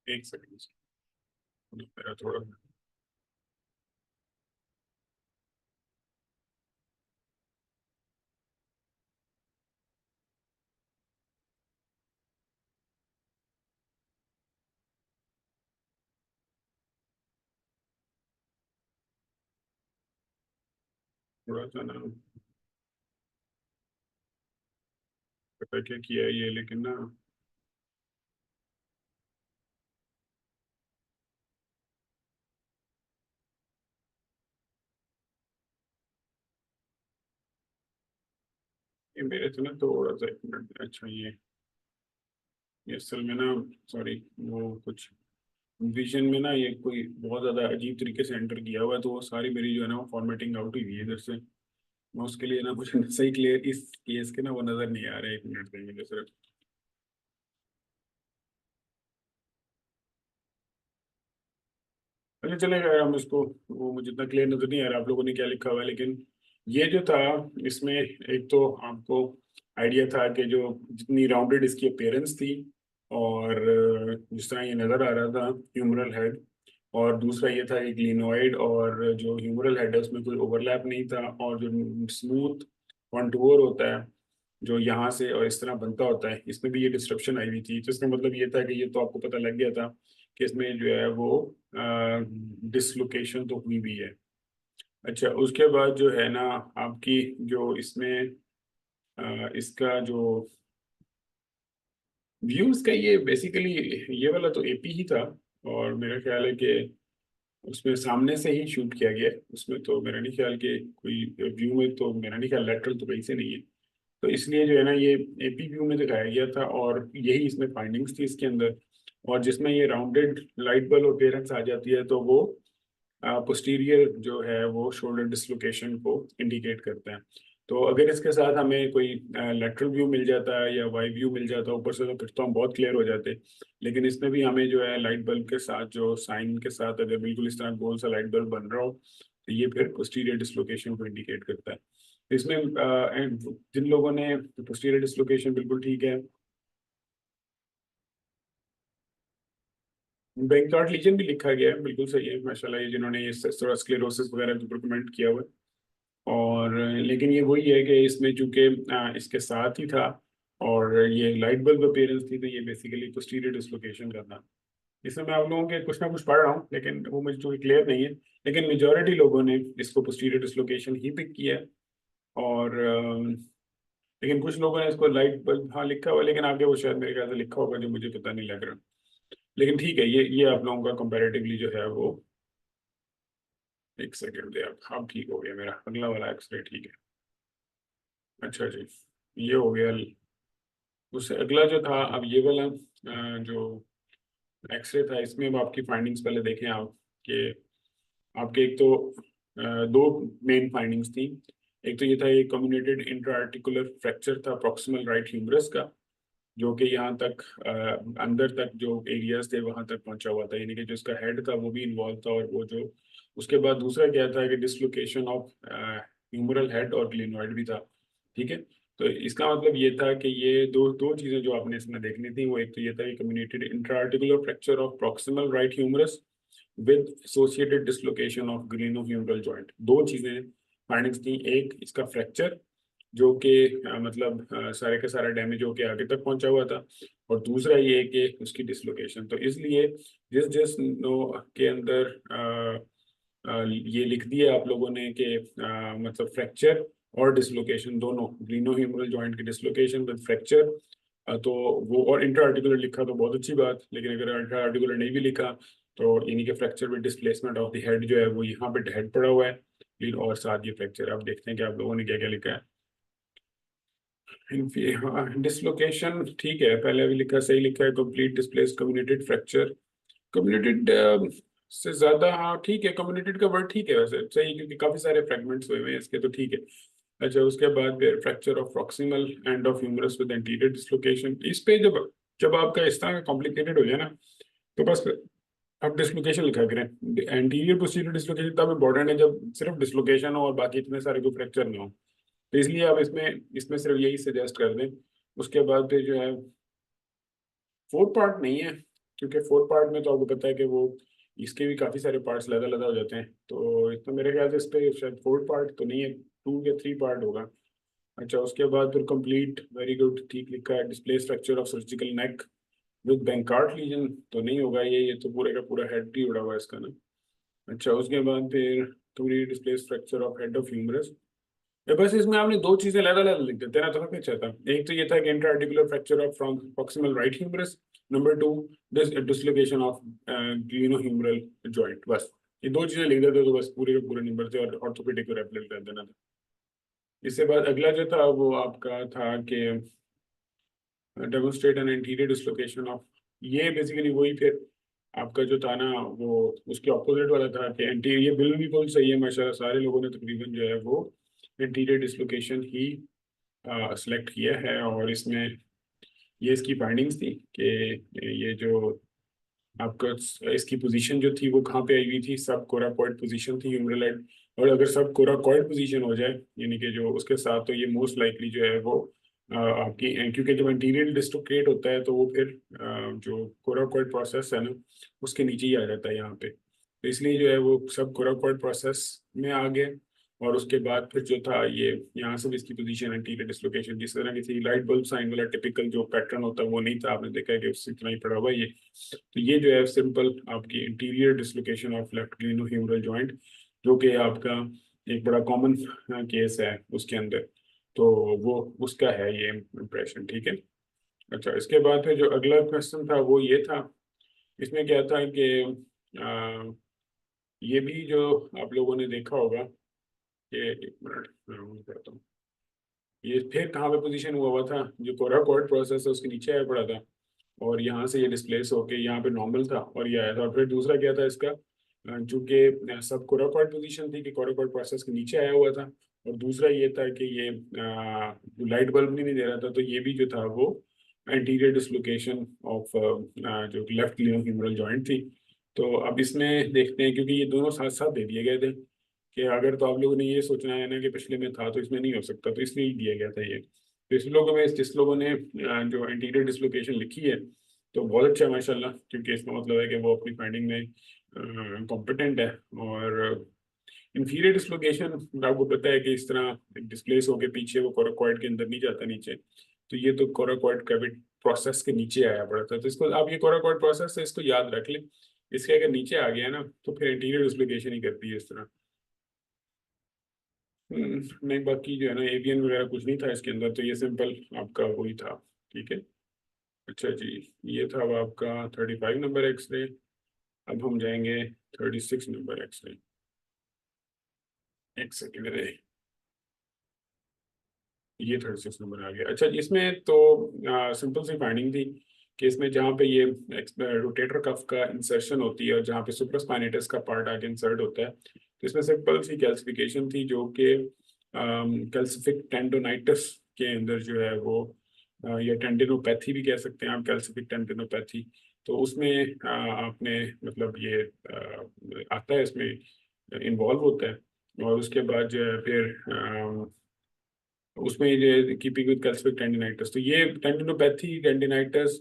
एक सेकंड, मेरा थोड़ा थोड़ा सा ना, पता क्या किया है ये, लेकिन ना ये मेरे से ना थोड़ा सा, 1 मिनट। अच्छा, ये असल में ना, सॉरी, वो कुछ विजन में ना ये कोई बहुत ज़्यादा अजीब तरीके से एंटर किया हुआ है, तो वो सारी मेरी जो है ना वो फॉर्मेटिंग आउट हुई है इधर से। मैं उसके लिए ना मुझे सही क्लियर इस केस के ना वो नज़र नहीं आ रहा है। 1 मिनट देंगे सिर्फ। अच्छा चलेगा यार, हम इसको, वो मुझे इतना क्लियर नजर नहीं आ रहा आप लोगों ने क्या लिखा हुआ है, लेकिन ये जो था इसमें एक तो आपको आइडिया था कि जो जितनी राउंडेड इसकी अपीयरेंस थी, और जिस तरह ये नज़र आ रहा था ह्यूमरल हेड, और दूसरा ये था कि ग्लिनोइड और जो ह्यूमरल हेड है उसमें कोई ओवरलैप नहीं था, और जो स्मूथ कॉन्टूर होता है जो यहाँ से और इस तरह बनता होता है, इसमें भी ये डिस्ट्रप्शन आई हुई थी। तो इसका मतलब ये था कि ये तो आपको पता लग गया था कि इसमें जो है वो डिसलोकेशन तो हुई भी है। अच्छा, उसके बाद जो है ना आपकी जो इसमें इसका जो व्यूज का, ये बेसिकली ये वाला तो एपी ही था, और मेरा ख्याल है कि उसमें सामने से ही शूट किया गया है। उसमें तो मेरा नहीं ख्याल कि कोई व्यू में, तो मेरा नहीं ख्याल लेटरल तो कहीं से नहीं है। तो इसलिए जो है ना ये एपी व्यू में दिखाया गया था, और यही इसमें फाइंडिंग्स थी इसके अंदर। और जिसमें ये राउंडेड लाइट बल्ब अपीयरेंस आ जाती है, तो वो पोस्टीरियर जो है वो शोल्डर डिसलोकेशन को इंडिकेट करता है। तो अगर इसके साथ हमें कोई लेटरल व्यू मिल जाता है या वाई व्यू मिल जाता है ऊपर से, तो फिर तो हम बहुत क्लियर हो जाते। लेकिन इसमें भी हमें जो है लाइट बल्ब के साथ, जो साइन के साथ अगर बिल्कुल इस तरह गोल सा लाइट बल्ब बन रहा हो, तो ये फिर पोस्टीरियर डिसलोकेशन को इंडिकेट करता है। तो इसमें जिन लोगों ने पोस्टीरियर डिसलोकेशन बिल्कुल ठीक है, बैंकॉट लीजन भी लिखा गया है, बिल्कुल सही है माशाल्लाह, ये जिन्होंने ये थोड़ा स्क्लेरोसिस वगैरह के ऊपर कमेंट किया हुआ है। और लेकिन ये वही है कि इसमें चूंकि इसके साथ ही था, और ये लाइट बल्ब अपीयरेंस थी, तो ये बेसिकली पोस्टीरियर डिसलोकेशन करना। इसमें मैं आप लोगों के कुछ ना कुछ पढ़ रहा हूँ, लेकिन वो मुझे चूंकि क्लियर नहीं है। लेकिन मेजोरिटी लोगों ने इसको पोस्टीरियर डिसलोकेशन ही पिक किया है। और लेकिन कुछ लोगों ने इसको लाइट बल्ब हाँ लिखा हुआ है, लेकिन आगे वो शायद मेरे ख्याल से लिखा होगा जो मुझे पता नहीं लग रहा। लेकिन ठीक है, ये आप लोगों का कंपैरेटिवली जो है वो, एक सेकेंड दे आप, हाँ ठीक हो गया, मेरा अगला वाला एक्सरे ठीक है। अच्छा जी, ये हो गया। उससे अगला जो था, अब ये वाला जो एक्सरे था, इसमें अब आपकी फाइंडिंग्स पहले देखें आप, कि आपके एक तो दो मेन फाइंडिंग्स थी। एक तो ये था, ये कम्युनेटेड इंट्राआर्टिकुलर फ्रैक्चर था प्रॉक्सिमल राइट ह्यूमरस का, जो कि यहाँ तक अंदर तक जो एरियाज थे वहां तक पहुंचा हुआ था, यानी कि जो इसका हेड था वो भी इन्वॉल्व था, और वो जो उसके बाद दूसरा क्या था कि डिसलोकेशन ऑफ ह्यूमरल हेड और ग्लिनोइड भी था। ठीक है। तो इसका मतलब ये था कि ये दो दो चीजें जो आपने इसमें देखनी थी, वो एक तो ये था कि communicated intraarticular fracture of proximal right humerus with associated dislocation of glenohumeral joint. दो चीजें फाइंडिंग्स थी, एक इसका फ्रैक्चर जो कि मतलब सारे का सारा डैमेज होके आगे तक पहुंचा हुआ था, और दूसरा ये कि उसकी डिसलोकेशन। तो इसलिए जिस जिस नो के अंदर ये लिख दिया आप लोगों ने कि मतलब फ्रैक्चर और डिसलोकेशन दोनों, ग्रीनोह्यूमरल जॉइंट की डिसलोकेशन विद फ्रैक्चर, तो वो, और इंटर आर्टिकुलर लिखा तो बहुत अच्छी बात, लेकिन अगर इंटर आर्टिकुलर नहीं भी लिखा, तो यानी कि fracture with displacement of the head जो है वो यहाँ पे हेड पड़ा हुआ है, और साथ ये फ्रैक्चर। आप देखते हैं कि आप लोगों ने क्या क्या लिखा है। हाँ, डिसलोकेशन ठीक है, पहले भी लिखा, सही लिखा है, कंप्लीट डिस्प्लेस कम्युनिटेड फ्रैक्चर। कम्युनिटेड से ज्यादा, हाँ ठीक है, कम्युनिटेड का वर्ड ठीक है वैसे, सही, क्योंकि काफी सारे फ्रेगमेंट्स हुए हुए हैं इसके, तो ठीक है। अच्छा, उसके बाद फिर fracture of proximal end of humerus with anterior dislocation. इस पे जब जब आपका इस तरह कॉम्प्लिकेटेड हो जाए ना, तो बस आप डिसलोकेशन लिखा करें। एंटीरियर पोस्टीरियर डिसलोकेशन तब इम्पोर्टेंट है जब सिर्फ डिसलोकेशन हो और बाकी इतने सारे कोई फ्रैक्चर ना हो। तो इसलिए आप इसमें इसमें सिर्फ यही सजेस्ट कर दें। उसके बाद फिर जो है, फोर्थ पार्ट नहीं है, क्योंकि फोर्थ पार्ट में तो आपको पता है कि वो इसके भी काफी सारे पार्ट्स अलग अलग हो जाते हैं, तो इसमें मेरे ख्याल से इस पे शायद फोर्थ पार्ट तो नहीं है, टू या थ्री पार्ट होगा। अच्छा, उसके बाद फिर कंप्लीट, वेरी गुड, ठीक लिखा है, display structure of surgical neck with Bankart lesion, तो नहीं होगा ये तो पूरे का पूरा हेड ही उड़ा हुआ है इसका ना। अच्छा, उसके बाद फिर complete displaced structure of head of humerus. या बस इसमें आपने दो चीजें अलग अलग लिख देते ना, तो फिर अच्छा था। एक तो ये था कि intraarticular fracture of from proximal right humerus, number two dislocation of glenohumeral joint. बस ये दो चीजें लिख देते तो बस पूरे के पूरे नंबर थे, और ऑर्थोपेडिक को रेफरेंस कर देना था। इसके बाद अगला जो था वो आपका था कि demonstrate an anterior dislocation of, ये बेसिकली वही फिर आपका जो था ना, वो उसके ऑपोजिट वाला था कि एंटीरियर, ये बिल्कुल सही है माशाल्लाह, सारे लोगों ने तकरीबन जो है वो एंटीरियर डिसलोकेशन ही सिलेक्ट किया है। और इसमें ये इसकी फाइंडिंग्स थी कि ये जो आपका इसकी पोजीशन जो थी वो कहाँ पे आई हुई थी, सब कोराकॉइड पोजीशन थी ह्यूमरल हेड। और अगर सब कोराकॉइड पोजीशन हो जाए, यानी कि जो उसके साथ, तो ये मोस्ट लाइकली जो है वो आपकी, क्योंकि जब इंटीरियर डिस्लोकेट होता है तो वो फिर जो कोराकॉइड प्रोसेस है ना, उसके नीचे ही आ जाता है यहाँ पे, तो इसलिए जो है वो सब कोराकॉइड प्रोसेस में आ गए। और उसके बाद फिर जो था ये, यहाँ से भी इसकी पोजीशन एंटीरियर डिसलोकेशन जिस तरह की थी, लाइट बल्ब साइन वाला टिपिकल जो पैटर्न होता है वो नहीं था, आपने देखा है कि उससे इतना ही पड़ा हुआ है ये। तो ये जो है सिंपल आपकी interior dislocation of left glenohumeral joint, जो कि आपका एक बड़ा कॉमन केस है उसके अंदर, तो वो उसका है ये इम्प्रेशन। ठीक है। अच्छा, इसके बाद फिर जो अगला क्वेश्चन था वो ये था, इसमें क्या था कि ये भी जो आप लोगों ने देखा होगा कि, एक मिनट मैं वो करता हूँ, ये फिर कहाँ पे पोजीशन हुआ था, जो कोराकोड प्रोसेस है उसके नीचे आया पड़ा था, और यहाँ से ये डिस्प्लेस होके यहाँ पे नॉर्मल था और ये आया था। और फिर दूसरा क्या था इसका, चूंकि सब कोराकोड पोजीशन थी कि कोराकोड प्रोसेस के नीचे आया हुआ था, और दूसरा ये था कि ये लाइट बल्ब नहीं दे रहा था, तो ये भी जो था वो एंटीरियर डिसलोकेशन ऑफ जो लेफ्ट लियोफेमोरल जॉइंट थी। तो अब इसमें देखते हैं, क्योंकि ये दोनों साथ साथ दे दिए गए थे कि अगर, तो आप लोगों ने ये सोचना है ना कि पिछले में था तो इसमें नहीं हो सकता, तो इसलिए ही दिया गया था ये। तो इस लोगों में, जिस लोगों ने जो एंटीरियर डिसलोकेशन लिखी है, तो बहुत अच्छा है माशाल्लाह, क्योंकि इसका मतलब है कि वो अपनी फाइंडिंग में कॉम्पिटेंट है। और इंफीरियर डिसलोकेशन आपको पता है कि इस तरह डिस्प्लेस होकर पीछे वो कोराकॉइड के अंदर नहीं जाता नीचे, तो ये तो कोराकॉइड कैविटी प्रोसेस के नीचे आया पड़ा था। तो इसको आप, ये कोराकॉइड प्रोसेस है, इसको याद रख लें। इसके अगर नीचे आ गया ना तो फिर इंटीरियर डिसलोकेशन ही करती है इस तरह। नहीं, बाकी जो है ना एवियन वगैरह कुछ नहीं था इसके अंदर, तो ये सिंपल आपका वही था। ठीक है। अच्छा जी, ये था अब आपका 35 नंबर एक्सरे। अब हम जाएंगे 36 नंबर एक्सरे। एक सेकेंड रहे, ये 36 नंबर आ गया। अच्छा, इसमें तो सिंपल सी फाइंडिंग थी कि इसमें जहाँ पे ये रोटेटर कफ का इंसर्शन होती है और जहाँ पे सुप्रास्पाइनेटस का पार्ट आगे इंसर्ट होता है, तो इसमें सिंपल सी कैल्सिफिकेशन थी, जो कि कैल्सिफिक टेंडोनाइटिस के अंदर जो है वो या टेंडिनोपैथी भी कह सकते हैं आप, कैल्सिफिक टेंडिनोपैथी। तो उसमें आपने मतलब ये आता है, इसमें इन्वॉल्व होता है। और उसके बाद जो है फिर उसमें ये कीपिंग विद कैल्सिफिक टेंडिनाइटिस, तो ये टेंडिनोपैथी टेंडिनाइटिस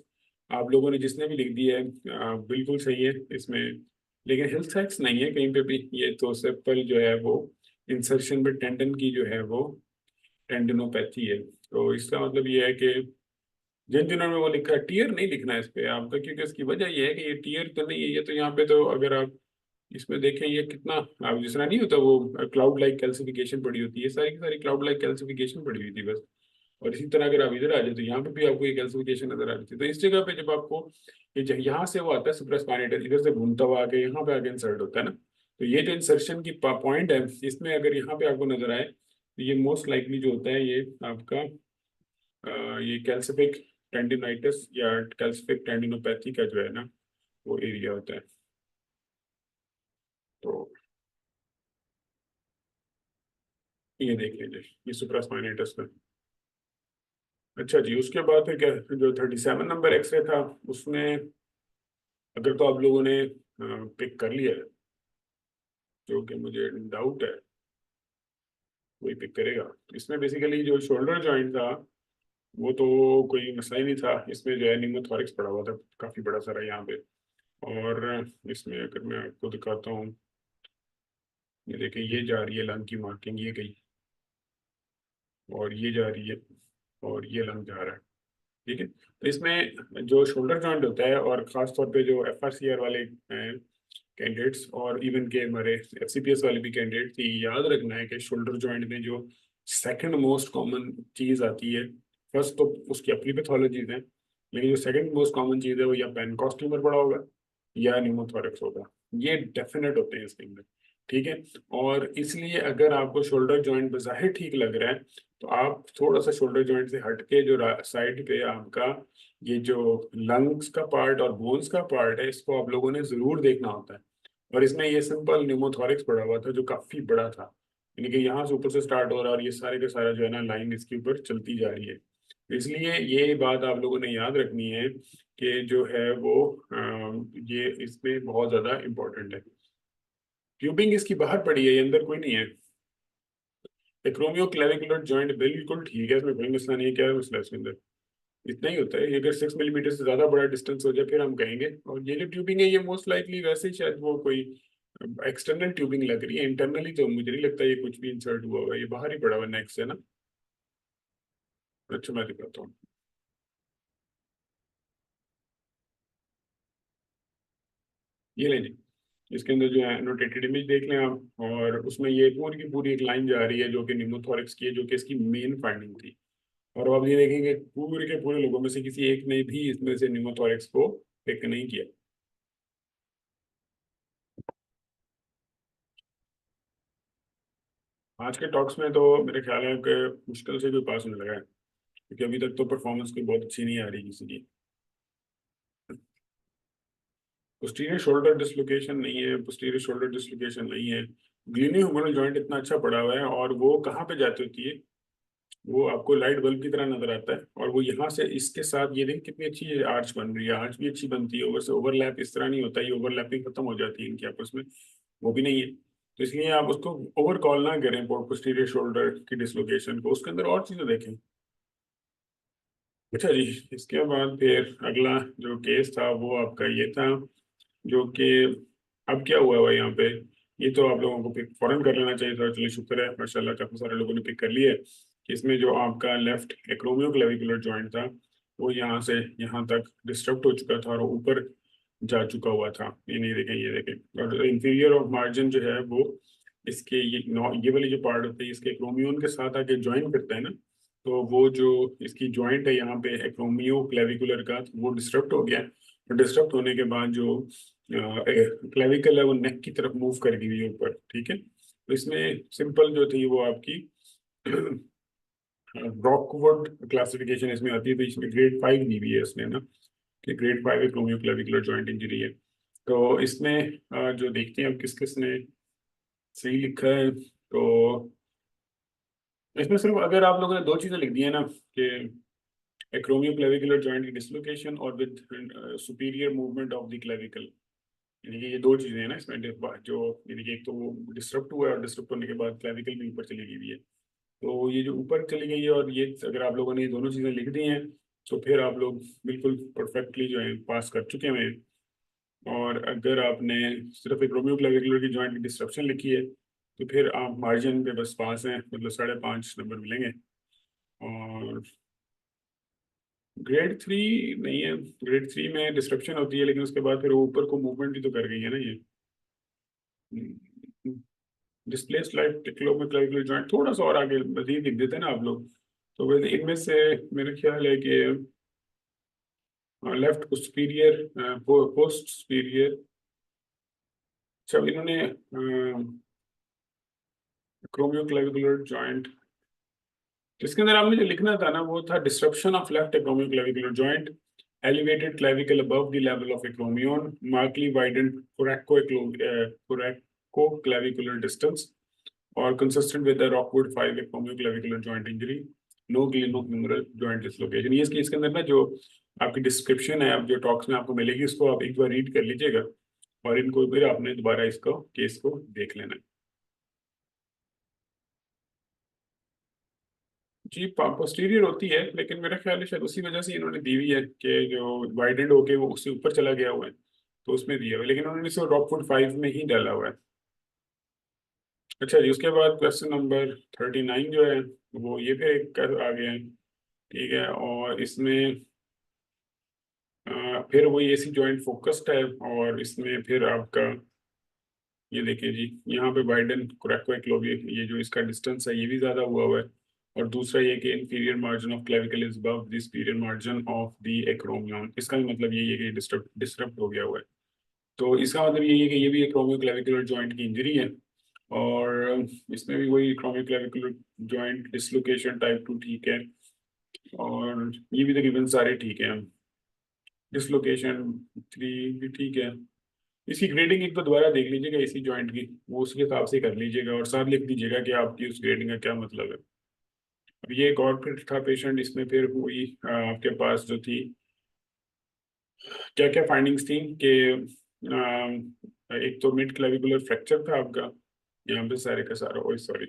आप लोगों ने जिसने भी लिख दिया है बिल्कुल सही है इसमें, लेकिन हेल्थ फैक्ट्स नहीं है कहीं पे भी। ये तो सिंपल जो है वो इंसर्शन में टेंडन की जो है वो टेंडिनोपैथी है। तो इसका मतलब ये है कि जिन जिन्होंने वो लिखा है, टीयर नहीं लिखना है इस पे आपका, क्योंकि इसकी वजह ये है कि ये टीयर तो नहीं है, ये तो यहाँ पे तो अगर आप इसमें देखें ये कितना, अब जिस तरह नहीं होता वो क्लाउड लाइक कैल्सिफिकेशन पड़ी होती है, सारी की सारी क्लाउड लाइक कैल्सिफिकेशन पड़ी हुई थी बस। और इसी तरह अगर आप इधर आ जाए तो यहाँ पे भी आपको ये कैल्सिफिकेशन नजर आ रही थी। तो इस जगह पे जब आपको ये यहाँ से वो आता है सुप्रास्पाइनेटस, इधर से घूमता हुआ आके यहाँ पे आके इंसर्ट होता है ना, तो ये जो इंसर्शन की पॉइंट है, इसमें अगर यहाँ पे आपको नजर आए तो ये मोस्ट लाइकली जो होता है ये आपका ये कैल्सिफिक टेंडिनाइटिस या कैल्सिफिक टेंडिनोपैथी का जो है ना वो एरिया होता है। तो ये देख लीजिए, ये सुप्रास्पाइनेटस का। अच्छा जी, उसके बाद फिर क्या, जो 37 नंबर एक्सरे था उसमें, अगर तो आप लोगों ने पिक कर लिया है, जो कि मुझे डाउट है वही पिक करेगा। तो इसमें बेसिकली जो शोल्डर जॉइंट था वो तो कोई मसला ही नहीं था, इसमें जो है निमोथोरिक्स पड़ा हुआ था काफ़ी बड़ा सारा यहाँ पे। और इसमें अगर मैं आपको दिखाता हूँ, ये देखिए ये जा रही है लंग की मार्किंग, ये गई, और ये जा रही है, और ये लंग जा रहा है। ठीक है। तो इसमें जो शोल्डर जॉइंट होता है, और खास तौर पे जो FRCR वाले कैंडिडेट्स, और इवन के हमारे FCPS वाले भी कैंडिडेट थी, याद रखना है कि शोल्डर जॉइंट में जो सेकंड मोस्ट कॉमन चीज़ आती है, फर्स्ट तो उसकी अपनी पैथोलॉजीज हैं, लेकिन जो सेकंड मोस्ट कॉमन चीज़ है वो या पेनकॉस्ट ट्यूमर पड़ा होगा या न्यूमोथोरेक्स होगा। ये डेफिनेट होते हैं इसके अंदर। ठीक है। और इसलिए अगर आपको शोल्डर जॉइंट बज़ाहिर ठीक लग रहा है, तो आप थोड़ा सा शोल्डर जॉइंट से हट के जो साइड पे आपका ये जो लंग्स का पार्ट और बोन्स का पार्ट है, इसको आप लोगों ने जरूर देखना होता है। और इसमें ये सिंपल न्यूमोथोरिक्स पड़ा हुआ था जो काफी बड़ा था, यानी कि यहाँ से ऊपर से स्टार्ट हो रहा है और ये सारे का सारा जो है ना लाइन इसके ऊपर चलती जा रही है। इसलिए ये बात आप लोगों ने याद रखनी है कि जो है वो ये इसमें बहुत ज्यादा इंपॉर्टेंट है। ट्यूबिंग इसकी बाहर पड़ी है, ये अंदर कोई नहीं है। एक्रोमियो क्लेविकुलर जॉइंट बिल्कुल ठीक है, इसमें कोई मसला नहीं है। क्या है मसला इसके अंदर? इतना ही होता है। ये अगर 6 मिलीमीटर से ज्यादा बड़ा डिस्टेंस हो जाए फिर हम कहेंगे। और ये जो ट्यूबिंग है ये मोस्ट लाइकली वैसे ही शायद वो कोई एक्सटर्नल ट्यूबिंग लग रही है, इंटरनली तो मुझे नहीं लगता ये कुछ भी इंसर्ट हुआ होगा, ये बाहर ही पड़ा हुआ नेक से ना। अच्छा, मैं दिखाता हूँ। ये लेंगे, इसके अंदर जो है एनोटेटेड इमेज देख लें आप, और उसमें ये पूरी की पूरी एक लाइन जा रही है जो कि निमोथोरिक्स की है, जो कि इसकी मेन फाइंडिंग थी। और अब आप ये देखेंगे पूरे के पूरे लोगों में से किसी एक ने भी इसमें से निमोथोरिक्स को पिक नहीं किया। आज के टॉक्स में तो मेरे ख्याल है कि मुश्किल से कोई पास होने लगा है, क्योंकि अभी तक तो परफॉर्मेंस कोई बहुत अच्छी नहीं आ रही किसी की। पोस्टीरियर शोल्डर डिसलोकेशन नहीं है, पोस्टीरियर शोल्डर डिसलोकेशन नहीं है। ग्लीनियोहुमरल जॉइंट इतना अच्छा पड़ा हुआ है, और वो कहाँ पे जाती होती है, वो आपको लाइट बल्ब की तरह नजर आता है। और वो यहाँ से इसके साथ ये देखिए कितनी अच्छी ये आर्च बन रही है, आर्च भी अच्छी बनती है, ऊपर से ओवरलैप इस तरह नहीं होता, ये ओवरलैपिंग खत्म हो जाती है इनकी आपस में, वो भी नहीं है। तो इसलिए आप उसको ओवर कॉल ना करें पोस्टीरियर शोल्डर की डिसलोकेशन को, उसके अंदर और चीजें देखें। अच्छा जी, इसके बाद फिर अगला जो केस था वो आपका ये था, जो कि अब क्या हुआ हुआ यहाँ पे, ये तो आप लोगों को पिक फौरन कर लेना चाहिए था, चलिए शुक्र है माशाल्लाह काफी सारे लोगों ने पिक कर लिया है कि इसमें जो आपका लेफ्ट एक्रोमियो क्लेविकुलर जॉइंट था वो यहाँ से यहाँ तक डिस्टर्ब हो चुका था और ऊपर जा चुका हुआ था। ये नहीं देखें, ये देखें, और इंफीरियर ऑफ मार्जिन जो है वो इसके ये वाली जो पार्ट होती है इसके एक्रोमियन के साथ आके ज्वाइन करता है ना, तो वो जो इसकी जॉइंट है यहाँ पे एक्रोमियो क्लेविकुलर का, तो वो डिस्टर्ब हो गया। तो डिस्टर्ब होने के बाद जो क्लेविकल है वो नेक की तरफ मूव कर गई है ऊपर, ठीक है। तो इसमें सिंपल जो थी वो आपकी रॉकवुड क्लासिफिकेशन इसमें आती है, तो इसमें ग्रेड 5 दी हुई है इसने ना, कि ग्रेड 5 एक्रोमियो क्लेविकुलर जॉइंट इंजरी है। तो इसमें जो देखते हैं अब किस किस ने सही लिखा है, तो इसमें सिर्फ अगर आप लोगों ने दो चीजें लिख दी है ना, कि एक्रोमियो क्लेविकुलर जॉइंट की डिसलोकेशन और with superior movement of the clavicle, यानी कि ये दो चीजें हैं ना इसमें, जो यानी कि एक तो वो डिस्टर्ब हुआ है और डिस्टर्ब होने के बाद क्लेविकल भी ऊपर चली गई हुई है। तो ये जो ऊपर चली गई है और ये अगर आप लोगों ने ये दोनों चीजें लिख दी हैं तो फिर आप लोग बिल्कुल परफेक्टली जो है पास कर चुके हैं। और अगर आपने सिर्फ एक रोमियो क्लेविकुलर की जॉइंट की डिस्ट्रक्शन लिखी है तो फिर आप मार्जिन पे बस पास हैं, मतलब 5.5 नंबर मिलेंगे। और ग्रेड 3 नहीं है, ग्रेड 3 में डिस्ट्रक्शन होती है लेकिन उसके बाद फिर वो ऊपर को मूवमेंट भी तो कर गई है ना ये। डिस्प्लेस लाइफ टिकलो में क्लेविकुलर जॉइंट थोड़ा सा और आगे मजीद लिख देते हैं ना आप लोग, तो वैसे इनमें से मेरे ख्याल है कि लेफ्ट सुपीरियर, पोस्ट सुपीरियर, जब इन्होंने क्रोमियो क्लेविकुलर जॉइंट, इसके अंदर आपने जो लिखना था ना वो था disruption of left acromioclavicular joint, elevated clavicle above the level of acromion, markedly widened coracoclavicular distance, or consistent with the Rockwood 5 acromioclavicular joint injury, no glenohumeral joint dislocation। ये इसके अंदर ना जो आपकी डिस्क्रिप्शन है, अब जो टॉक्स में आपको मिलेगी उसको आप एक बार रीड कर लीजिएगा और इनको फिर आपने दोबारा इसको केस को देख लेना है। जी पोस्टीरियर होती है, लेकिन मेरा ख्याल है शायद उसी वजह से इन्होंने दी हुई है कि जो वाइडेंड होके वो उससे ऊपर चला गया हुआ है, तो उसमें दिया हुआ है, लेकिन उन्होंने इसे रॉकवुड 5 में ही डाला हुआ है। अच्छा जी, उसके बाद क्वेश्चन नंबर 39 जो है वो ये फिर एक आ गया है, ठीक है। और इसमें फिर वही एसी जॉइंट फोकस्ड है, और इसमें फिर आपका ये देखिए जी, यहाँ पे बाइडेन कोरेक्टोएक्लोवियर, ये जो इसका डिस्टेंस है ये भी ज्यादा हुआ हुआ है। और दूसरा ये कि inferior margin of clavicle is above the superior margin of the acromion, इसका भी मतलब ये है कि डिस्टर्ब हो गया हुआ है। तो इसका मतलब ये है कि ये भी एक्रोमियो क्लेविकुलर जॉइंट की इंजरी है। और इसमें भी वही एक्रोमियो क्लेविकुलर जॉइंट डिसलोकेशन टाइप 2 ठीक है, और ये भी तकरीबन सारे ठीक है। डिसलोकेशन 3 भी ठीक है। इसकी ग्रेडिंग एक तो दोबारा देख लीजिएगा इसी जॉइंट की, वो उसके हिसाब से कर लीजिएगा और साथ लिख दीजिएगा कि आपकी उस ग्रेडिंग का क्या मतलब है। अब ये एक और फिर था पेशेंट, इसमें फिर हुई आपके पास जो थी क्या क्या फाइंडिंग्स थी कि एक तो मिड क्लेविकुलर फ्रैक्चर था आपका, यहाँ पे सारे का सारा, ओए सॉरी,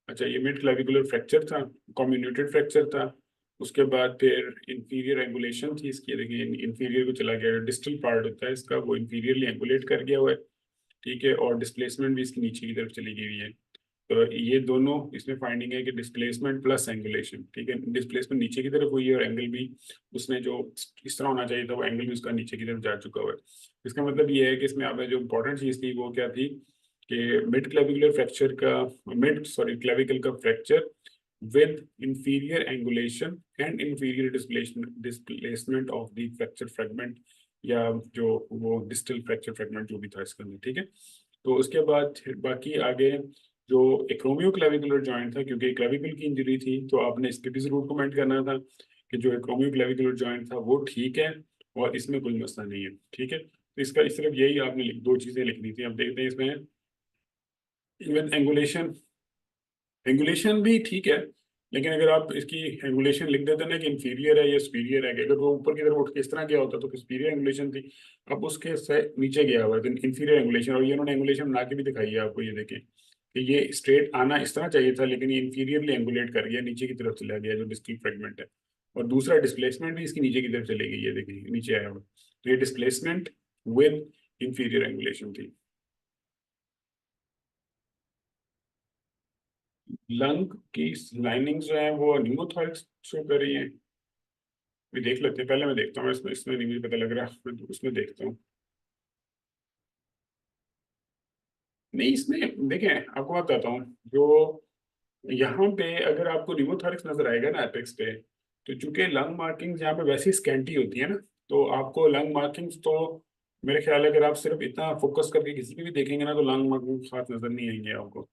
अच्छा ये मिड क्लेविकुलर फ्रैक्चर था, कम्युनिटेड फ्रैक्चर था। उसके बाद फिर इंफीरियर एंगुलेशन थी इसकी, देखिए इंफीरियर को चला गया, डिस्टल पार्ट होता है इसका वो इंफीरियरली एंगुलेट कर गया हुआ है, ठीक है। और डिस्प्लेसमेंट भी इसकी नीचे की तरफ चली गई हुई है। तो ये दोनों इसमें फाइंडिंग है कि डिस्प्लेसमेंट प्लस एंगुलेशन, ठीक है, डिस्प्लेसमेंट नीचे की तरफ हुई है और एंगल भी उसने जो इस तरह होना चाहिए था वो एंगल भी उसका नीचे की तरफ जा चुका हुआ है। इसका मतलब ये है कि इसमें आपने जो इंपॉर्टेंट चीज़ थी वो क्या थी, कि मिड क्लेविकुलर फ्रैक्चर का, मिड सॉरी क्लेविकल का fracture with inferior angulation and inferior displacement of the fracture fragment, या जो वो distal fracture fragment जो भी था इसके अंदर, ठीक है। तो उसके बाद बाकी आगे जो एक्रोमियोक्लेविकुलर जॉइंट था, क्योंकि क्लेविकल की इंजरी थी, तो आपने इस पे भी जरूर कमेंट करना था कि जो एक्रोमियोक्लेविकुलर जॉइंट था वो ठीक है और इसमें कोई मसला नहीं है। ठीक है, तो इसका सिर्फ यही आपने दो चीजें लिखनी थी। अब देखते हैं इसमें इवन एंगुलेशन, एंगुलेशन भी ठीक है, लेकिन अगर आप इसकी एंगुलेशन लिख देते ना कि इंफीरियर है या सुपीरियर है, कि अगर वो ऊपर की तरफ उठ के इस तरह गया होता तो सुपीरियर एंगुलेशन थी, अब उसके से नीचे गया हुआ है तो इंफीरियर एंगुलेशन। और ये उन्होंने एंगुलेशन बना के भी दिखाई है आपको, ये देखें कि ये स्ट्रेट आना इस तरह चाहिए था, लेकिन ये इंफीरियरली एंगुलेट कर गया, नीचे की तरफ चला गया जो डिस्टल फ्रेगमेंट है। और दूसरा डिस्प्लेसमेंट भी इसकी नीचे की तरफ चली गई, ये देखिए नीचे आया हुआ, तो ये डिस्प्लेसमेंट विद इंफीरियर एंगुलेशन थी। लंग की लाइनिंग जो है वो न्यूमोथोरिक्स शो कर रही है। भी देख लेते हैं, पहले मैं देखता हूँ, इसमें इसमें नहीं मुझे पता लग रहा, मैं उसमें देखता हूँ। नहीं, इसमें देखें आपको बात बताता हूँ, जो यहाँ पे अगर आपको न्यूमोथोरिक्स नजर आएगा ना एपेक्स पे, तो चूंकि लंग मार्किंग्स यहाँ पे वैसी स्कैंटी होती है ना, तो आपको लंग मार्किंग्स तो मेरे ख्याल है अगर आप सिर्फ इतना फोकस करके किसी की भी देखेंगे ना, तो लंग मार्किंग खास नजर नहीं आएंगे आपको।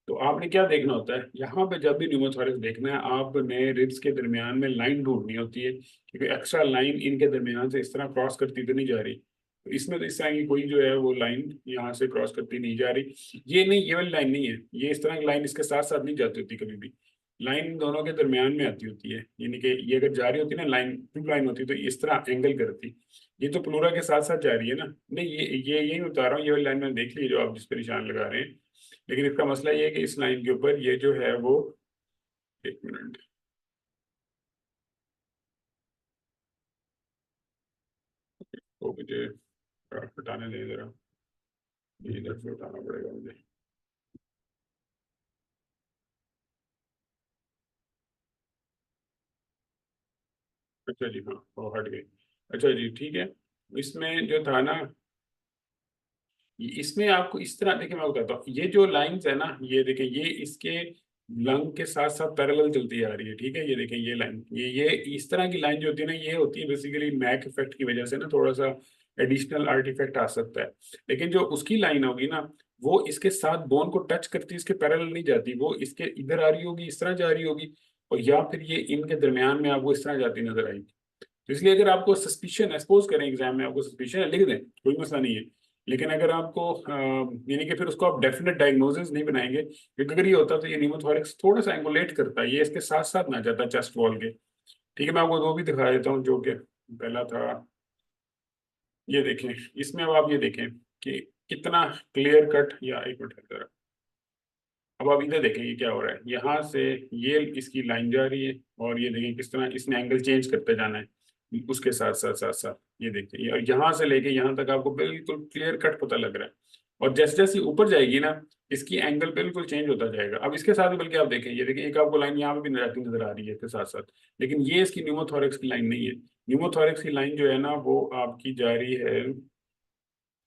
तो आपने क्या देखना होता है यहाँ पे, जब भी न्यूमोथोरिक्स देखना है आपने रिब्स के दरमियान में लाइन ढूंढनी होती है, क्योंकि एक्स्ट्रा लाइन इनके दरमियान से इस तरह क्रॉस करती तो नहीं जा रही। तो इसमें तो इस तरह की कोई जो है वो लाइन यहाँ से क्रॉस करती नहीं जा रही, ये नहीं, ये वाली लाइन नहीं है, ये इस तरह की लाइन इसके साथ साथ नहीं जाती होती कभी भी, लाइन दोनों के दरमियान में आती होती है। यानी कि ये अगर जा रही होती ना लाइन, टू लाइन होती तो इस तरह एंगल करती, ये तो प्लूरा के साथ साथ जा रही है ना। नहीं, ये यही बता रहा हूँ, ये वाली लाइन मैंने देख ली जो आप जिस पर निशान लगा रहे हैं, लेकिन इसका मसला ये है कि इस लाइन के ऊपर ये जो है वो, एक मिनट, वो मुझे हटाने दे जरा, ये इधर से उठाना पड़ेगा मुझे। अच्छा जी, हाँ वो हट गई। अच्छा जी ठीक है, इसमें जो था ना, इसमें आपको इस तरह देखिए, मैं बताता हूँ, ये जो लाइंस है ना, ये देखिए ये इसके लंग के साथ साथ पैरेलल चलती आ रही है। ठीक है, ये देखिए ये लाइन, ये इस तरह की लाइन जो होती है ना, ये होती है बेसिकली मैक इफेक्ट की वजह से ना, थोड़ा सा एडिशनल आर्टिफैक्ट आ सकता है। लेकिन जो उसकी लाइन होगी ना, वो इसके साथ बोन को टच करती है, इसके पैरेलल नहीं जाती, वो इसके इधर आ रही होगी, इस तरह जा रही होगी, और या फिर ये इनके दरमियान में आपको इस तरह जाती नजर आएगी। तो इसलिए अगर आपको सस्पिशन एक्सपोज करें एग्जाम में, आपको सस्पिशन है लिख दें, कोई मसला नहीं है। लेकिन अगर आपको यानी कि फिर उसको आप डेफिनेट डायग्नोसिस नहीं बनाएंगे, क्योंकि अगर ये होता तो ये न्यूमोथोरिक्स थोड़ा सा एंगुलेट करता है, ये इसके साथ साथ ना जाता चेस्ट वॉल के। ठीक है, मैं आपको वो भी दिखा देता हूँ जो कि पहला था, ये देखें, इसमें अब आप ये देखें कि कितना क्लियर कट, या एक मिनट जरा, अब आप इधर देखें ये क्या हो रहा है, यहाँ से ये इसकी लाइन जा रही है, और ये देखें किस तरह इसने एंगल चेंज करते जाना है उसके साथ साथ साथ साथ, ये देखिए, और यहाँ से लेके यहाँ तक आपको बिल्कुल क्लियर कट पता लग रहा है। और जैसे जैसे ऊपर जाएगी ना, इसकी एंगल बिल्कुल चेंज होता जाएगा। अब इसके साथ ही बल्कि आप देखें, ये देखिए एक आपको लाइन यहाँ पे भी जाती नजर आ रही है इसके साथ साथ, लेकिन ये इसकी न्यूमोथोरिक्स की लाइन नहीं है। न्यूमोथोरिक्स की लाइन जो है ना, वो आपकी जा रही है,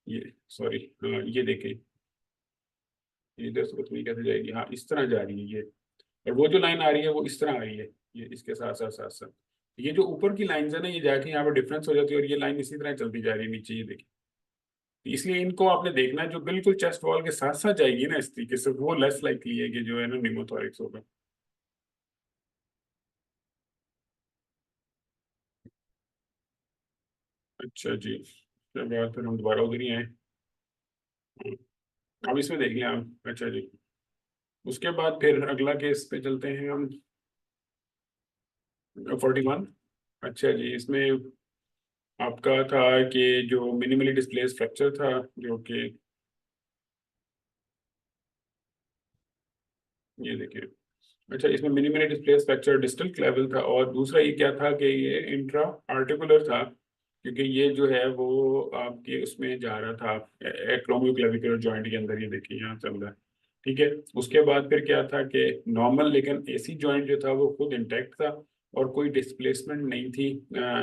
ये सॉरी, ये देखें, इधर से पता नहीं कैसे जाएगी, हाँ इस तरह जा रही है ये, और वो जो लाइन आ रही है वो इस तरह आ रही है, ये इसके साथ साथ साथ साथ, ये जो ऊपर की लाइन है ना, ये जाके यहाँ पे डिफरेंस हो जाती है, और ये लाइन इसी तरह चलती जा रही है नीचे, ये देखिए। तो इसलिए इनको आपने देखना है, जो बिल्कुल चेस्ट वॉल के साथ साथ जाएगी ना इस तरीके से, वो लेस लाइकली है कि जो है ना निमोथोरिक्स होगा। अच्छा जी, उसके बाद फिर हम दोबारा उधर ही आए। अब इसमें देख लिया हम, अच्छा जी, उसके बाद फिर अगला केस पे चलते हैं हम, 41। अच्छा जी, इसमें आपका था कि जो मिनिमली डिस्प्लेस फ्रैक्चर था, जो कि ये देखिए, अच्छा इसमें मिनिमली डिस्प्लेस फ्रैक्चर डिस्टल क्लेवल था, और दूसरा ये क्या था कि ये इंट्रा आर्टिकुलर था, क्योंकि ये जो है वो आपके उसमें जा रहा था एक्रोमियोक्लेविकुलर जॉइंट के अंदर, ये देखिए यहाँ चल रहा है। ठीक है, उसके बाद फिर क्या था कि नॉर्मल, लेकिन एसी जॉइंट जो था वो खुद इंटैक्ट था, और कोई डिस्प्लेसमेंट नहीं थी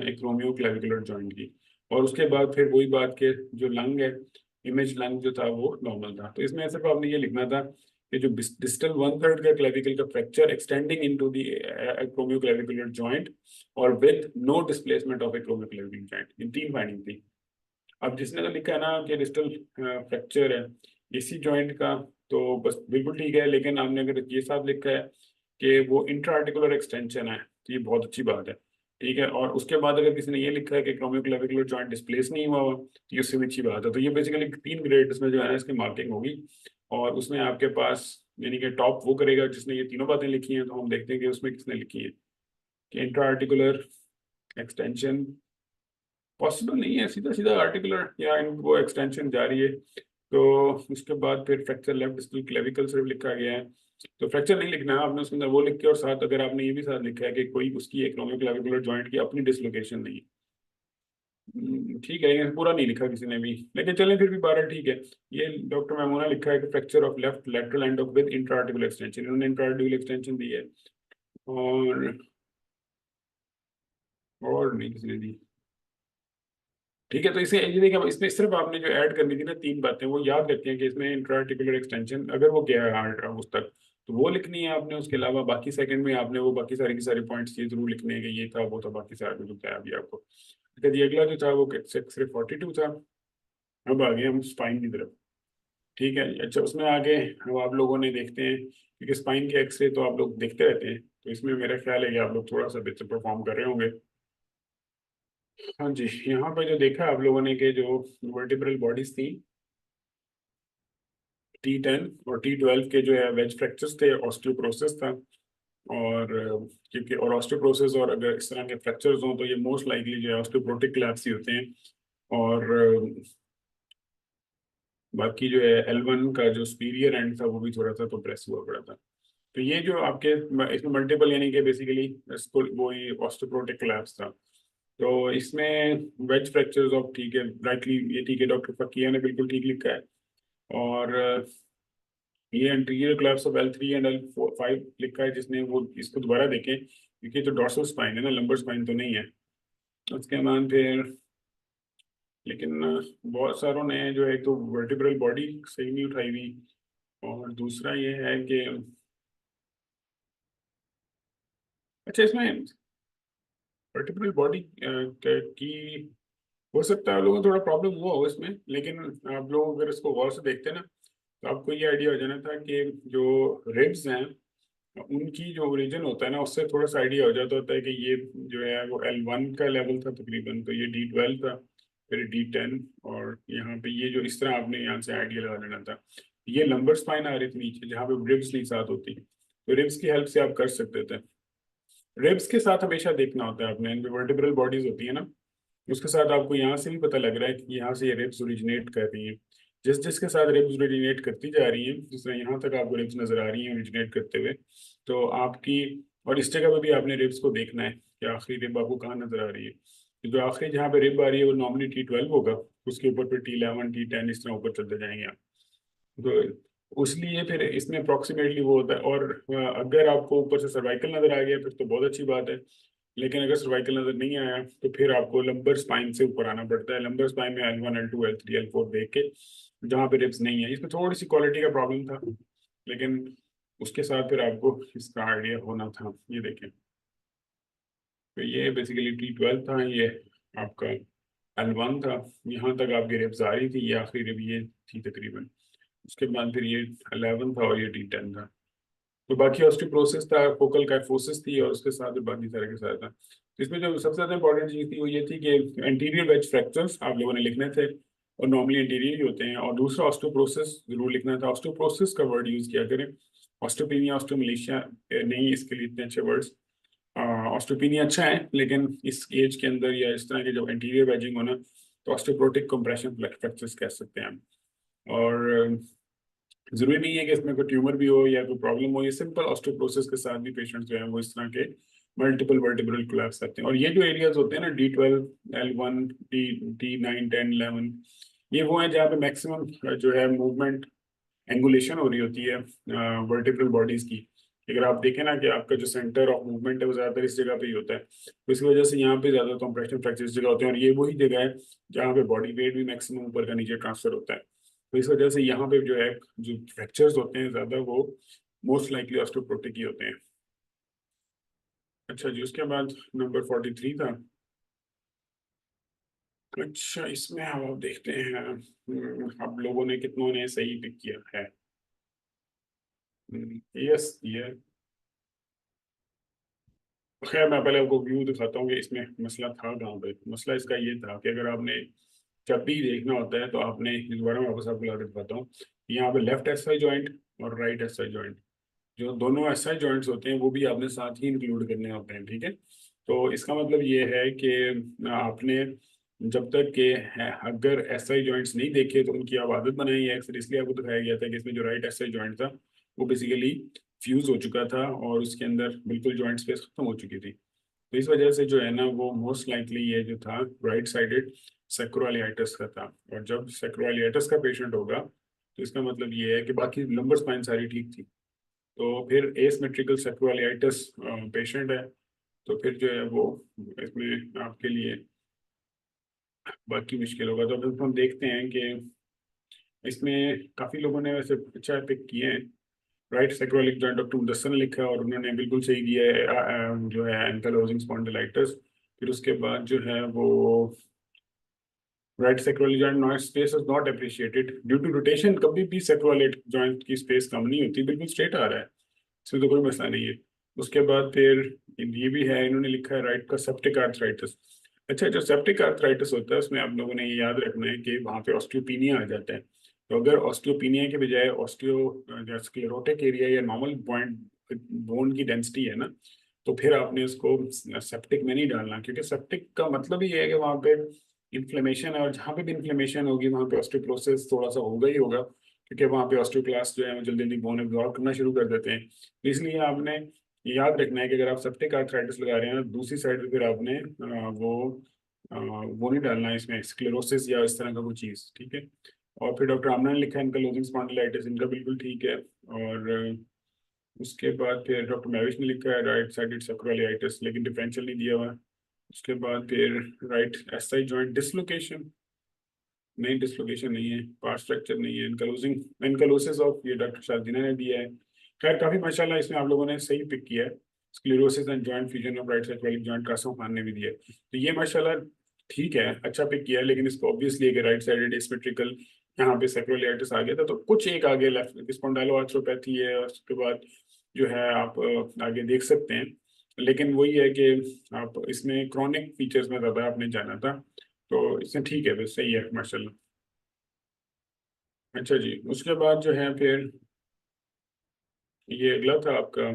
एक्रोमियोक्लेविकुलर जॉइंट की। और उसके बाद फिर वही बात के जो लंग है, इमेज लंग जो था वो नॉर्मल था। तो इसमें सिर्फ आपने ये लिखना था कि जो डिस्टल वन थर्ड का क्लेविकल का fracture extending into the acromioclavicular joint, और with no displacement of acromioclavicular joint, इन तीन फाइंडिंग थी। अब जिसने तो लिखा है ना कि डिस्टल फ्रैक्चर है, इसी जॉइंट का, तो बस बिल्कुल ठीक है। लेकिन आपने अगर ये साथ लिखा है कि वो इंट्रा आर्टिकुलर एक्सटेंशन है, तो ये बहुत अच्छी बात है, ठीक है। और उसके बाद अगर किसी ने ये लिखा है कि क्रोमियोक्लेविकुलर जॉइंट डिस्प्लेस नहीं हुआ हुआ, तो ये उससे भी अच्छी बात है। तो ये बेसिकली 3 ग्रेड्स में जो है इसकी मार्किंग होगी। और उसमें आपके पास यानी कि टॉप वो करेगा जिसने ये तीनों बातें लिखी हैं। तो हम देखते हैं कि उसमें किसने लिखी है कि इंट्रा आर्टिकुलर एक्सटेंशन पॉसिबल नहीं है, सीधा सीधा आर्टिकुलर या वो एक्सटेंशन जारी है। तो उसके बाद फिर फ्रैक्चर लेफ्ट डिस्टल क्लेविकल सिर्फ लिखा गया है। तो फ्रैक्चर नहीं लिखना है आपने उसके अंदर, वो लिख के और साथ अगर आपने ये भी साथ लिखा है कि कोई उसकी एक्रोमियोक्लेविकुलर जॉइंट की अपनी डिसलोकेशन नहीं है। ठीक है, लेकिन पूरा नहीं लिखा किसी ने भी, लेकिन चलें फिर भी 12 ठीक है। ये डॉक्टर मैमूना लिखा है कि fracture of left lateral end of with intraarticular extension, इन्होंने इंट्राआर्टिकुलर एक्सटेंशन दी है। और नहीं किसी ने दी। ठीक है, तो इसे ये देखिए, इसमें सिर्फ आपने जो ऐड करनी थी ना 3 बातें, वो याद रखते हैं कि इसमें इंट्राआर्टिकुलर एक्सटेंशन अगर वो क्या है हार्ट उस तक, तो वो लिखनी है आपने। उसके अलावा बाकी सेकंड में आपने वो बाकी सारी की सारी पॉइंट्स ये जरूर लिखने हैं कि ये था वो था, बाकी सारा जो था अभी आपको। ठीक है जी, अगला जो था वो एक्सरे 42 था। अब आगे हम स्पाइन की तरफ। ठीक है, अच्छा उसमें आगे अब आप लोगों ने देखते हैं, क्योंकि स्पाइन के एक्सरे तो आप लोग देखते रहते हैं, तो इसमें मेरा ख्याल है कि आप लोग थोड़ा सा बेहतर परफॉर्म कर रहे होंगे। हाँ जी, यहाँ पे जो देखा आप लोगों ने कि जो वर्टिब्रल बॉडीज थी T10 और T12 के जो है वेज फ्रैक्चर्स थे, ऑस्टियोप्रोसिस था। और क्योंकि और ऑस्टियोप्रोसिस और अगर इस तरह के फ्रैक्चर्स हों तो ये मोस्ट लाइकली जो है ऑस्टियोप्रोटिक कोलैप्स ही होते हैं। और बाकी जो है L1 का जो सुपीरियर एंड था वो भी थोड़ा सा कंप्रेस हुआ पड़ा था। तो ये जो आपके इसमें मल्टीपल यानी कि बेसिकली इसको वो ही ऑस्टियोप्रोटिक कोलैप्स था। तो इसमें वेज फ्रैक्चर्स ऑफ, ठीक है राइटली, ये ठीक है, डॉक्टर फकीया ने बिल्कुल ठीक लिखा है। और ये anterior collapse of L3 and L5 लिखा है जिसने, वो इसको दोबारा देखें क्योंकि तो डॉर्सल स्पाइन है ना, लंबर स्पाइन तो नहीं है। उसके बाद फिर लेकिन बहुत सारों ने जो है, एक तो वर्टिब्रल बॉडी सही नहीं उठाई हुई, और दूसरा ये है कि अच्छा इसमें वर्टिब्रल बॉडी की हो सकता है आप लोगों को थोड़ा प्रॉब्लम हुआ हो इसमें, लेकिन आप लोग अगर इसको गौर से देखते हैं ना, तो आपको ये आइडिया हो जाना था कि जो रिब्स हैं उनकी जो ओरिजिन होता है ना, उससे थोड़ा सा आइडिया हो जाता होता है कि ये जो है वो L1 का लेवल था तकरीबन, तो ये D12 था, फिर D10, और यहाँ पे ये जो इस तरह आपने यहाँ से आइडिया लगा लेना था। ये लंबर स्पाइन आ रही थी नीचे जहाँ पे रिब्स नहीं साथ होती, तो रिब्स की हेल्प से आप कर सकते थे। रिब्स के साथ हमेशा देखना होता है आपने, इनमें वर्टिब्रल बॉडीज होती है ना, उसके साथ आपको यहाँ से भी पता लग रहा है कि यहाँ से ये रिब्स ओरिजिनेट कर रही हैं। जिस जिसके साथ रिब्स ओरिजिनेट करती जा रही हैं, जिस तरह यहाँ तक आपको रिब्स नजर आ रही हैं ओरिजिनेट करते हुए, तो आपकी, और इस जगह पे भी आपने रिब्स को देखना है कि आखिरी रिब आपको कहाँ नजर आ रही है। तो जो आखिरी जहाँ पे रिब आ रही है वो नॉर्मली T12 होगा, उसके ऊपर फिर T11 T10 इस तरह ऊपर चलते जाएंगे आप। तो इसलिए फिर इसमें अप्रोक्सीमेटली वो होता है। और अगर आपको ऊपर से सर्वाइकल नजर आ गया फिर तो बहुत अच्छी बात है, लेकिन अगर सर्वाइकल नजर नहीं आया तो फिर आपको लंबर स्पाइन से ऊपर आना पड़ता है। लंबर स्पाइन में L1 L2 L3 L4 देख के जहाँ पे रिब्स नहीं है, इसमें थोड़ी सी क्वालिटी का प्रॉब्लम था, लेकिन उसके साथ फिर आपको इसका आइडिया होना था। ये देखें, तो ये बेसिकली T12 था, ये आपका L1 था, यहाँ तक आपकी रिब्स आ रही थी, ये आखिरी रिब ये थी तकरीबन। उसके बाद फिर ये 11 था और ये D10 था। तो बाकी ऑस्टियोप्रोसिस था, फोकल काइफोसिस थी, और उसके साथ बाकी सारे के साथ था। तो इसमें जो सबसे ज्यादा इंपॉर्टेंट चीज थी वो ये थी कि एंटीरियर वेज फ्रैक्चर्स आप लोगों ने लिखने थे, और नॉर्मली एंटीरियर ही होते हैं। और दूसरा ऑस्टियोप्रोसिस जरूर लिखना था, ऑस्टियोप्रोसिस का वर्ड यूज किया करें, ऑस्टियोपेनिया ऑस्टियोमलेशिया नहीं, इसके लिए इतने अच्छे वर्ड्स। ऑस्टियोपेनिया अच्छा है, लेकिन इस एज के अंदर या इस तरह के जब एंटीरियर वेजिंग होना, तो ऑस्टियोप्रोटिक कंप्रेशन फ्रैक्चर्स कह सकते हैं हम। और जरूरी नहीं है कि इसमें कोई ट्यूमर भी हो या कोई प्रॉब्लम हो, ये सिंपल ऑस्टियोप्रोसिस के साथ भी पेशेंट्स जो है वो इस तरह के मल्टीपल वर्टिब्रल कोलैप्स करते हैं। और ये जो एरियाज होते हैं ना D12 L1 D9 10 11, ये वो है जहाँ पे मैक्सिमम जो है मूवमेंट एंगुलेशन हो रही होती है वर्टिब्रल बॉडीज की। अगर आप देखें ना कि आपका जो सेंटर ऑफ मूवमेंट है वो ज्यादातर इस जगह पे ही होता है, तो इसकी वजह से यहाँ पे ज्यादा कंप्रेशन फ्रैक्चर इस जगह होते हैं, और ये वही जगह है जहाँ पे बॉडी वेट भी मैक्सिमम ऊपर का नीचे ट्रांसफर होता है। तो इस वजह से यहाँ पे जो है जो फ्रैक्चर्स होते हैं ज्यादा, वो मोस्ट लाइकली ऑस्टियोप्रोटिक ही होते हैं। अच्छा जी, उसके बाद नंबर 43 था। अच्छा, इसमें हम आप देखते हैं अब लोगों ने कितनों ने सही पिक किया है। यस, ये खैर मैं पहले आपको व्यू दिखाता हूँ कि इसमें मसला था कहाँ पे। मसला इसका ये था कि अगर आपने जब भी देखना होता है तो आपने इस बारे में वापस आपको ला के दिखाता हूँ। यहाँ पे लेफ्ट एस आई जॉइंट और राइट एस आई जॉइंट, जो दोनों एस आई जॉइंट्स होते हैं वो भी आपने साथ ही इंक्लूड करने होते हैं, ठीक है। तो इसका मतलब ये है कि आपने जब तक के अगर एस आई जॉइंट्स नहीं देखे तो उनकी आप आदत बनाई है। फिर इसलिए आपको दिखाया गया था कि इसमें जो राइट एस आई जॉइंट था वो बेसिकली फ्यूज हो चुका था और उसके अंदर बिल्कुल जॉइंट स्पेस खत्म हो चुकी थी। तो इस वजह से जो है ना वो मोस्ट लाइकली ये जो था राइट साइडेड सेक्रोइलिटिस का था। और जब सेक्रोइलिटिस का पेशेंट होगा तो इसका मतलब ये है कि बाकी लंबर स्पाइन सारी ठीक थी। तो फिर एसिमेट्रिकल सेक्रोइलिटिस पेशेंट है, तो फिर जो है वो इसमें आपके लिए बाकी मुश्किल होगा। तो फिर हम देखते हैं कि इसमें काफी लोगों ने वैसे अच्छा पिक किए हैं। राइट सेक्रोइलिक जॉइंट डॉक्टर मुदस्सन ने लिखा है और उन्होंने बिल्कुल सही दिया है जो है एंकलोजिंग स्पॉन्डिलाइटिस। फिर उसके बाद जो है वो right sacroiliac joint noise space is not appreciated due to rotation। कभी भी sacroiliac joint की स्पेस कम नहीं होती, बिल्कुल स्ट्रेट आ रहा है, इसमें तो कोई मसला नहीं है। उसके बाद फिर ये भी है, इन्होंने लिखा है राइट का सेप्टिक आर्थराइटिस। अच्छा, जो सेप्टिक आर्थराइटिस होता है उसमें आप लोगों ने ये याद रखना है कि वहाँ पे ऑस्टियोपीनिया आ जाता है। तो अगर ऑस्टियोपीनिया के बजाय ऑस्टियो स्क्लेरोटिक एरिया या नॉर्मल पॉइंट बोन की डेंसिटी है ना, तो फिर आपने उसको सेप्टिक में नहीं डालना, क्योंकि सेप्टिक का मतलब ही है कि वहाँ पे इन्फ्लेमेशन है और जहाँ पे भी इन्फ्लेमेशन होगी वहाँ पे ऑस्टियोपोरोसिस थोड़ा सा होगा ही होगा, क्योंकि वहाँ पे ऑस्टियोक्लास्ट जो है वो जल्दी जल्दी बोन एब्जॉर्ब करना शुरू कर देते हैं। तो इसलिए आपने याद रखना है कि अगर आप सेप्टिक आर्थराइटिस लगा रहे हैं ना, दूसरी साइड पे फिर आपने वो नहीं डालना है इसमें स्क्लेरोसिस या इस तरह का कोई चीज़, ठीक है। और फिर डॉक्टर आमना ने लिखा है एंकलोजिंग स्पॉन्डिलाइटिस, इनका बिल्कुल ठीक है। और उसके बाद फिर डॉक्टर मैविश ने लिखा है राइट साइडेड सेक्रोइलिटिस, लेकिन डिफरेंशियल नहीं दिया हुआ है। उसके बाद फिर राइट एसआई जॉइंट डिसलोकेशन, नहीं डिसलोकेशन नहीं है, पार्ट फ्रैक्चर नहीं है, एनकलोजिंग एनकलोसिस ऑफ, ये डॉक्टर शारदीना ने दिया है। खैर काफी माशाल्लाह इसमें आप लोगों ने सही पिक किया है। Sclerosis and joint fusion of right sacroiliac joint, Kasam Khan ने भी दिया है। तो ये माशाल्लाह ठीक है, अच्छा पिक किया है, लेकिन इसको ऑब्वियसली है कि राइट साइडेड एसिमेट्रिकल यहाँ पे सेक्रोइलिटिस आ गया था। तो कुछ एक आगे लेफ्ट स्पॉन्डाइलोआर्थ्रोपैथी है, और उसके बाद जो है आप आगे देख सकते हैं। लेकिन वही है कि आप इसमें क्रॉनिक फीचर्स में ज़्यादा आपने जाना था, तो इसमें ठीक है, बस सही है माशाल्लाह। अच्छा जी, उसके बाद जो है फिर ये अगला था आपका,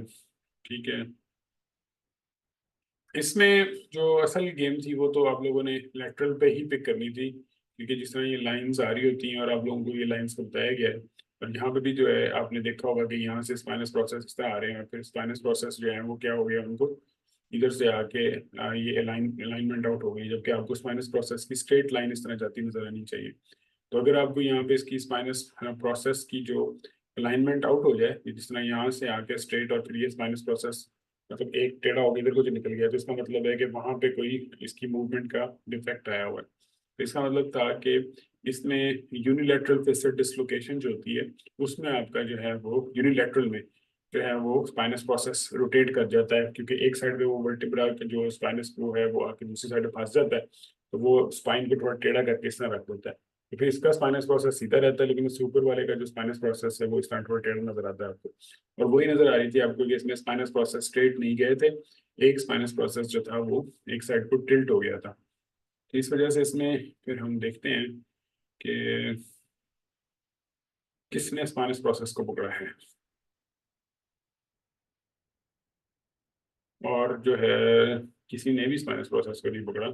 ठीक है। इसमें जो असल गेम थी वो तो आप लोगों ने लेटरल पे ही पिक करनी थी, क्योंकि जिस तरह ये लाइंस आ रही होती हैं और आप लोगों को ये लाइंस को बताया गया है। और यहाँ पे भी जो है आपने देखा होगा कि यहाँ से स्पाइनस प्रोसेस इस तरह आ रहे हैं, और फिर स्पाइनस प्रोसेस जो है वो क्या हो गया, उनको इधर से आके ये अलाइनमेंट आउट हो गई, जबकि आपको स्पाइनस प्रोसेस की स्ट्रेट लाइन इस तरह जाती नजर आनी चाहिए। तो अगर आपको यहाँ पे इसकी स्पाइनस प्रोसेस की जो अलाइनमेंट आउट हो जाए, जिस तरह यहाँ से आके स्ट्रेट और फिर ये स्पाइनस प्रोसेस मतलब एक टेढ़ा हो गया इधर को जो निकल गया, तो इसका मतलब है कि वहां पे कोई इसकी मूवमेंट का डिफेक्ट आया हुआ है। तो इसका मतलब था कि इसमें यूनिलैटरल फेसर डिसलोकेशन जो होती है उसमें आपका जो है वो यूनिलैटरल में जो है वो स्पाइनस प्रोसेस रोटेट कर जाता है, क्योंकि एक साइड पे वो वर्टिब्रा का जो स्पाइनस वो है वो आके दूसरी साइड पे फंस जाता है, तो वो स्पाइन को थोड़ा टेढ़ा करके इस तरह रख देता है। तो फिर इसका स्पाइनस प्रोसेस सीधा रहता है, लेकिन उससे ऊपर वाले का जो स्पाइनस प्रोसेस है वो इस तरह थोड़ा टेढ़ा नजर आता है आपको। और वही नजर आ रही थी आपको कि इसमें स्पाइनस प्रोसेस स्ट्रेट नहीं गए थे, एक स्पाइनस प्रोसेस जो था वो एक साइड को टिल्ट हो गया था। तो इस वजह से इसमें फिर हम देखते हैं कि किसने स्पाइनस प्रोसेस को पकड़ा है। और जो है किसी ने भी स्पाइनस प्रोसेस को नहीं पकड़ा।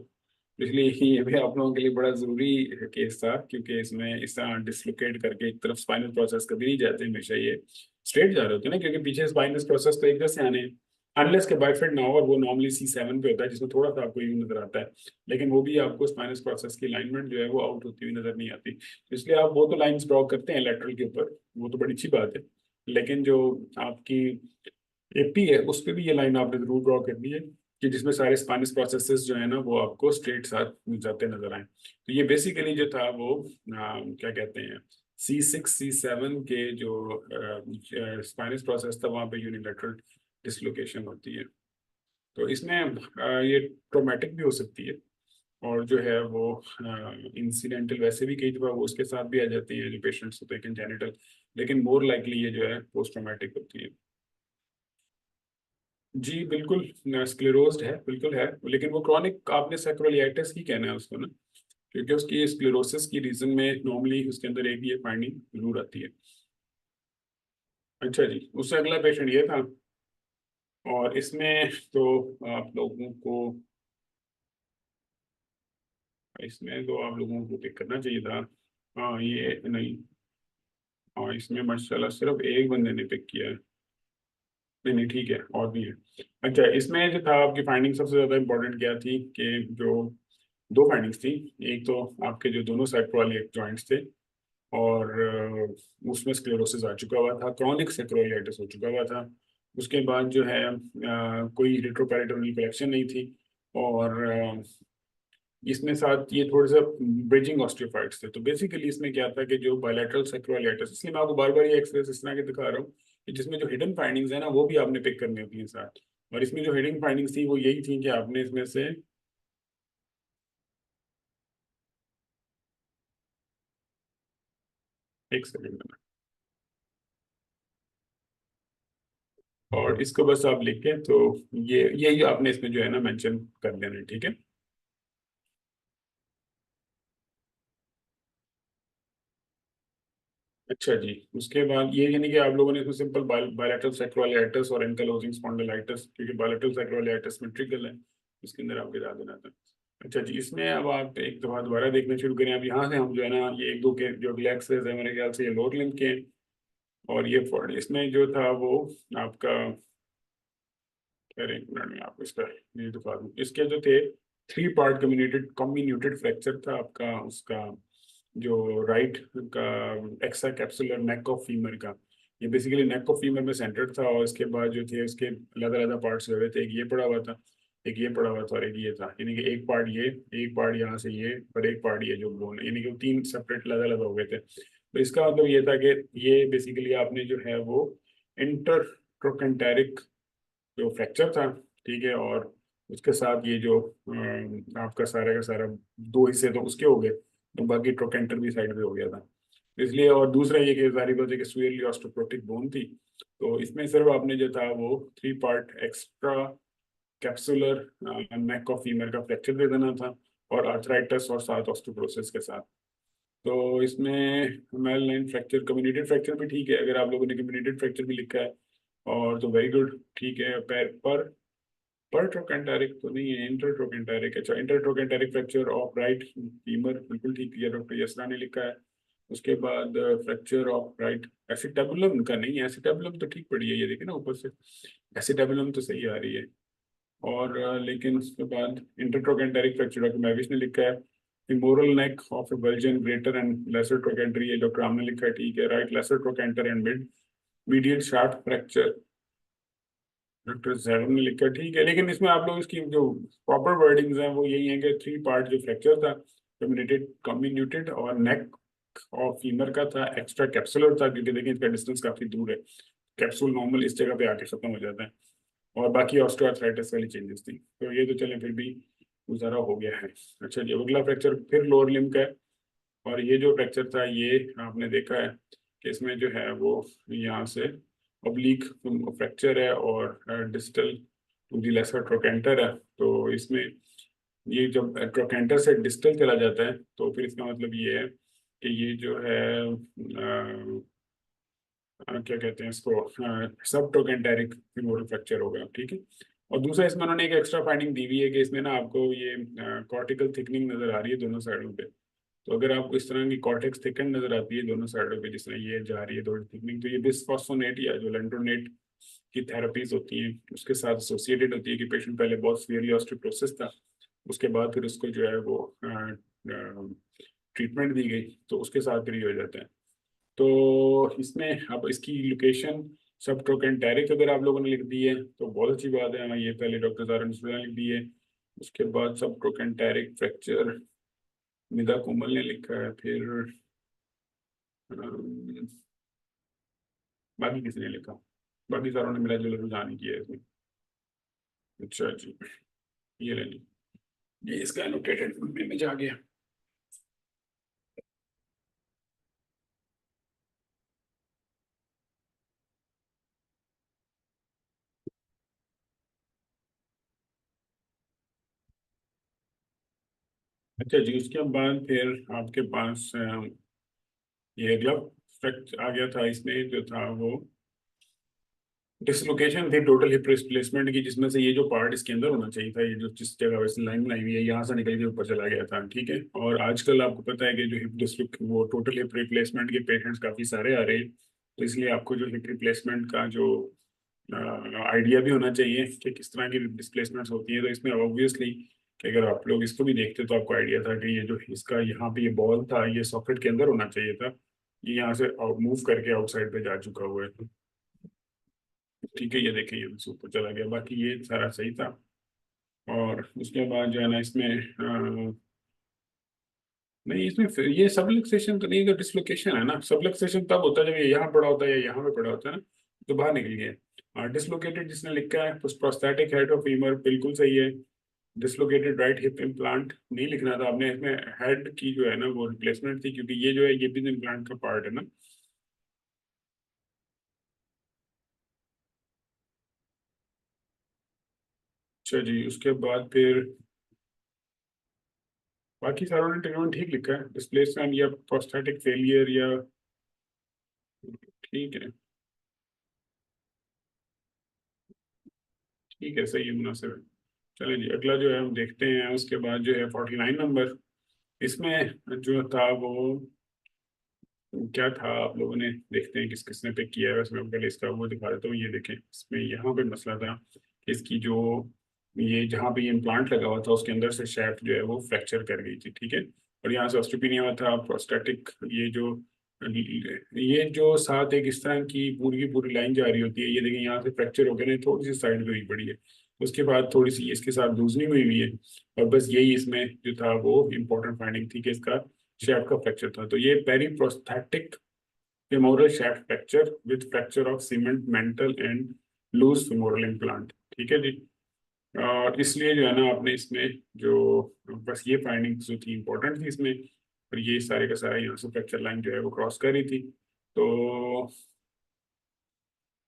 इसलिए ये भी आप लोगों के लिए बड़ा जरूरी केस था, क्योंकि इसमें इस तरह डिसलोकेट करके एक तरफ स्पाइनल प्रोसेस कभी नहीं जाते, हमेशा ये स्ट्रेट जा रहे होते हैं ना, क्योंकि पीछे स्पाइनस प्रोसेस तो एक जैसे आने हैं, अनलेस के बाइफिड ना हो, और वो नॉर्मली C7 पे होता है जिसमें थोड़ा सा आपको यू नजर आता है। लेकिन वो भी आपको स्पाइनस प्रोसेस की अलाइनमेंट जो है वो आउट होती हुई नजर नहीं आती, तो इसलिए आप वो तो लाइंस ड्रॉ करते हैं लेटरल के ऊपर, वो तो बड़ी अच्छी बात है। लेकिन जो आपकी AP है उस पर भी ये लाइन आपने जरूर ड्रॉ करनी है, कि जिसमें सारे स्पाइनस प्रोसेसेस जो है ना वो आपको स्ट्रेट साथ जाते नजर आए। तो ये बेसिकली जो था वो क्या कहते हैं, C6 C7 के जो स्पाइनस प्रोसेस था वहाँ पे यूनिलैटरल डिसलोकेशन होती है। तो इसमें ये ट्रोमेटिक भी हो सकती है, और जो है वो इंसिडेंटल वैसे भी कई दफा वो उसके साथ भी आ जाती है जो पेशेंट्स होते हैं कंजेनिटल, लेकिन मोर लाइकली ये जो है पोस्ट ट्रॉमेटिक होती है। जी बिल्कुल, स्क्लेरोज्ड है, बिल्कुल है, लेकिन वो क्रॉनिक आपने सैक्रोलियाइटिस ही कहना है उसको ना, क्योंकि उसकी स्क्लेरोसिस की रीजन में नॉर्मली उसके अंदर एक ये फाइंडिंग जरूर आती है। अच्छा जी, उससे अगला पेशेंट ये था, और इसमें तो आप लोगों को आप लोगों को पिक करना चाहिए था। हाँ ये नहीं, हाँ इसमें माशाल्लाह सिर्फ एक बंदे ने पिक किया है। नहीं नहीं ठीक है, और भी है। अच्छा, इसमें जो था आपकी फाइंडिंग सबसे ज्यादा इंपॉर्टेंट क्या थी कि जो दो फाइंडिंग्स थी, एक तो आपके जो दोनों साइड वाले जॉइंट्स थे, और उसमें स्क्लेरोसिस आ चुका हुआ था, क्रॉनिक सेक्रोलियाइटिस हो चुका हुआ था। उसके बाद जो है कोई रेट्रोपेरिटोनियल कलेक्शन नहीं थी, और इसमें साथ ये थोड़े से ब्रिजिंग ऑस्टियोफाइट्स थे। तो बेसिकली इसमें क्या था कि जो बायलैटरल सेक्रोलियाइटिस, इसलिए मैं आपको बार बार ये एक्सप्रेस इस तरह के दिखा रहा हूँ कि जिसमें जो हिडन फाइंडिंग्स है ना वो भी आपने पिक करनी होती है साथ। और इसमें जो हिडन फाइंडिंग्स थी वो यही थी कि आपने इसमें से, एक सेकेंड, और इसको बस आप लिख के तो ये जो आपने इसमें जो है ना मेंशन कर देना है, ठीक है। अच्छा जी, उसके बाद ये यानी कि आप लोगों ने इसमें सिंपल बायलैटरल सेक्रोलियाइटिस और एंकलोजिंग स्पॉन्डिलाइटिस, क्योंकि बायलैटरल सेक्रोलियाइटिस में ट्रिकल है, इसके अंदर आप गिरा देना था। अच्छा जी, इसमें अब आप एक दफा दोबारा देखना शुरू करें। अब यहाँ से हम जो है ना ये एक दो के जो अगले एक्सरेज है मेरे ख्याल से ये लोअर लिम्ब के हैं, और ये फॉर इसमें जो था वो आपका, अरे एक मिनट में आपको इसका ये दिखा दूँ, इसके जो थे थ्री पार्ट कम्युनिटेड फ्रैक्चर था आपका, उसका जो राइट का extracapsular neck of femur का, ये बेसिकली नेक ऑफ फीमर में सेंटर्ड था, और इसके बाद जो थे उसके अलग अलग पार्ट्स हो रहे थे, एक ये पड़ा हुआ था, एक ये पड़ा हुआ था, और एक ये था, यानी कि एक पार्ट ये, एक पार्ट यहाँ से ये, और एक पार्ट ये जो बोन, यानी कि तीन सेपरेट अलग अलग हो गए थे। तो इसका मतलब ये था कि ये बेसिकली आपने जो है वो इंटर जो फ्रैक्चर था, ठीक है, और उसके साथ ये जो आपका सारा का सारा दो हिस्से तो उसके हो गए, तो बाकी ट्रोकेंटर भी साइड पे हो गया था। इसलिए, और दूसरा ये कि जारी बात है कि सुयरली ऑस्टोप्रोटिक बोन थी, तो इसमें सिर्फ आपने जो था वो three part extra capsular neck of femur का फ्रैक्चर दे देना था, और आर्थराइटिस और साथ ऑस्टोप्रोसिस के साथ। तो इसमें मेलनाइन फ्रैक्चर, कम्युनिटेड फ्रैक्चर भी ठीक है, अगर आप लोगों ने कम्युनिटेड फ्रैक्चर भी लिखा है और तो वेरी गुड, ठीक है। पैर पर ट्रोकेंटेरिक तो नहीं है, इंटरट्रोकेंटेरिक, अच्छा इंटरट्रोकेंटेरिक फ्रैक्चर ऑफ राइट फीमर, बिल्कुल ठीक है, डॉक्टर यसरा ने लिखा है। उसके बाद फ्रैक्चर ऑफ राइट एसिटेबुलम का नहीं है, एसिटेबुलम तो ठीक पड़ी है, ये देखिए ना ऊपर से एसिटेबुलम तो सही आ रही है। और लेकिन उसके बाद इंटरट्रोकेंटेरिक फ्रैक्चर डॉक्टर मैविश ने लिखा है। femoral neck of a Belgian greater and lesser trochanter, ये डॉक्टर राम ने लिखा है, ठीक है। Right lesser trochanter and medial shaft fracture doctor Jairam ने लिखा है, ठीक है। लेकिन इसमें आप लोग इसकी जो प्रॉपर वर्डिंग्स हैं वो यही है कि थ्री पार्ट जो फ्रैक्चर था कम्युनिटेड और नेक और फीमर का था, एक्स्ट्रा कैप्सुलर था, क्योंकि देखिए इसका डिस्टेंस काफी दूर है, कैप्सूल नॉर्मल इस जगह पे आके खत्म हो जाता है, और बाकी ऑस्टियोआर्थराइटिस वाली चेंजेस थी, तो ये तो चले फिर भी गुजारा हो गया है। अच्छा जी, अगला फ्रैक्चर फिर लोअर लिम्ब का है, और ये जो फ्रैक्चर था ये आपने देखा है कि इसमें जो है वो यहाँ से ओब्लिक फ्रैक्चर है, और distal to the lesser trochanter है। तो इसमें ये जब ट्रोकेंटर से डिस्टल चला जाता है तो फिर इसका मतलब ये है कि ये जो है क्या कहते हैं इसको, सब ट्रोकेंटेरिक फिमोरल फ्रैक्चर होगा, ठीक है। और दूसरा इसमें उन्होंने एक एक्स्ट्रा फाइंडिंग दी हुई है कि इसमें ना आपको ये कॉर्टिकल थिकनिंग नजर आ रही है दोनों साइडों पे। तो अगर आपको इस तरह की कॉर्टेक्स थिकन नजर आती है दोनों साइडों पे, जिस तरह ये जा रही है थोड़ी थिकनिंग, तो ये बिस्फॉस्फोनेट या जो लेंटोनेट की थेरेपीज होती हैं उसके साथ एसोसिएटेड होती है, कि पेशेंट पहले बहुत सीवियरली ऑस्टियोपोरोसिस था, उसके बाद फिर उसको जो है वो ट्रीटमेंट दी गई, तो उसके साथ फिर ये हो जाता है। तो इसमें अब इसकी लोकेशन सब ट्रोकेंटेरिक अगर आप लोगों ने लिख दी है तो बहुत अच्छी बात है, हाँ ये पहले डॉक्टर जारा ने लिख दी है। उसके बाद सब ट्रोकेंटेरिक फ्रैक्चर निदा कोमल ने लिखा है, फिर अम, बाकी किसी ने लिखा, बाकी सारों ने मिला जुला रुझान ही किया है इसमें। अच्छा जी, ये ले ली। ये इसका एनोटेटेड इमेज आ गया। अच्छा जी, उसके बाद फिर आपके पास ये अगला फैक्ट आ गया था, इसमें जो था वो डिसलोकेशन थी टोटल हिप रिप्लेसमेंट की, जिसमें से ये जो पार्ट इसके अंदर होना चाहिए था, ये जो जिस जगह वैसे लाइन बनाई हुई है यहाँ से निकल के ऊपर चला गया था, ठीक है। और आजकल आपको पता है कि जो हिप डिसलोक वो टोटल हिप रिप्लेसमेंट के पेशेंट्स काफी सारे आ रहे हैं, तो इसलिए आपको जो हिप रिप्लेसमेंट का जो आइडिया भी होना चाहिए कि किस तरह की डिस्प्लेसमेंट्स होती है। तो इसमें ऑब्वियसली कि अगर आप लोग इसको भी देखते तो आपको आइडिया था कि ये जो इसका यहाँ पे ये बॉल था ये सॉकेट के अंदर होना चाहिए था, ये यहाँ से मूव करके आउटसाइड पे जा चुका हुआ है। ठीक है, ये देखिए ये से ऊपर चला गया, बाकी ये सारा सही था। और उसके बाद जो है ना इसमें नहीं, इसमें फिर ये सबलक्सेशन तो नहीं, तो डिसलोकेशन है ना। सबलक्सेशन तब होता है जब ये यहाँ पड़ा होता है या यहाँ पे पड़ा होता है ना, तो बाहर निकल गया। डिसलोकेटेड जिसने लिखा है उस प्रोस्थेटिक हेड ऑफ फीमर बिल्कुल सही है। डिसलोकेटेड राइट हिप इम्प्लांट नहीं लिखना था आपने, इसमें हेड की जो है ना वो रिप्लेसमेंट थी, क्योंकि ये जो है ये भी इम्प्लांट का पार्ट है ना। अच्छा जी, उसके बाद फिर बाकी सारों ने ट्रीटमेंट ठीक लिखा है, डिस्प्लेसमेंट या प्रोस्थेटिक फेलियर या ठीक है। ठीक है, सही है, मुनासिब है। चलिए जी, अगला जो है हम देखते हैं। उसके बाद जो है 49 नंबर, इसमें जो था वो क्या था, आप लोगों ने देखते हैं किस किसने पिक किया है। वैसे मैं पहले इसका वो दिखा देता हूँ, ये देखें, इसमें यहाँ पे मसला था कि इसकी जो ये जहाँ पे ये इम्प्लांट लगा हुआ था उसके अंदर से शैफ्ट जो है वो फ्रैक्चर कर गई थी, ठीक है। और यहाँ से ऑस्टियोपेनिया हुआ था, प्रोस्टेटिक ये जो साथ एक इस तरह की पूरी लाइन जा रही होती है, ये देखिए यहाँ से फ्रैक्चर हो गया ना, थोड़ी सी साइड पे हुई पड़ी है। उसके बाद थोड़ी सी इसके साथ लूजनिंग हुई हुई है, और बस यही इसमें जो था वो इम्पोर्टेंट फाइंडिंग थी कि इसका शाफ्ट का फ्रैक्चर था। तो ये periprosthetic femoral shaft fracture with fracture of cement mental and loose femoral implant, ठीक है जी। और इसलिए जो है ना आपने इसमें जो बस ये फाइंडिंग्स जो थी इंपॉर्टेंट थी इसमें, और ये सारे का सारा यहाँ से फ्रैक्चर लाइन जो है वो क्रॉस कर रही थी। तो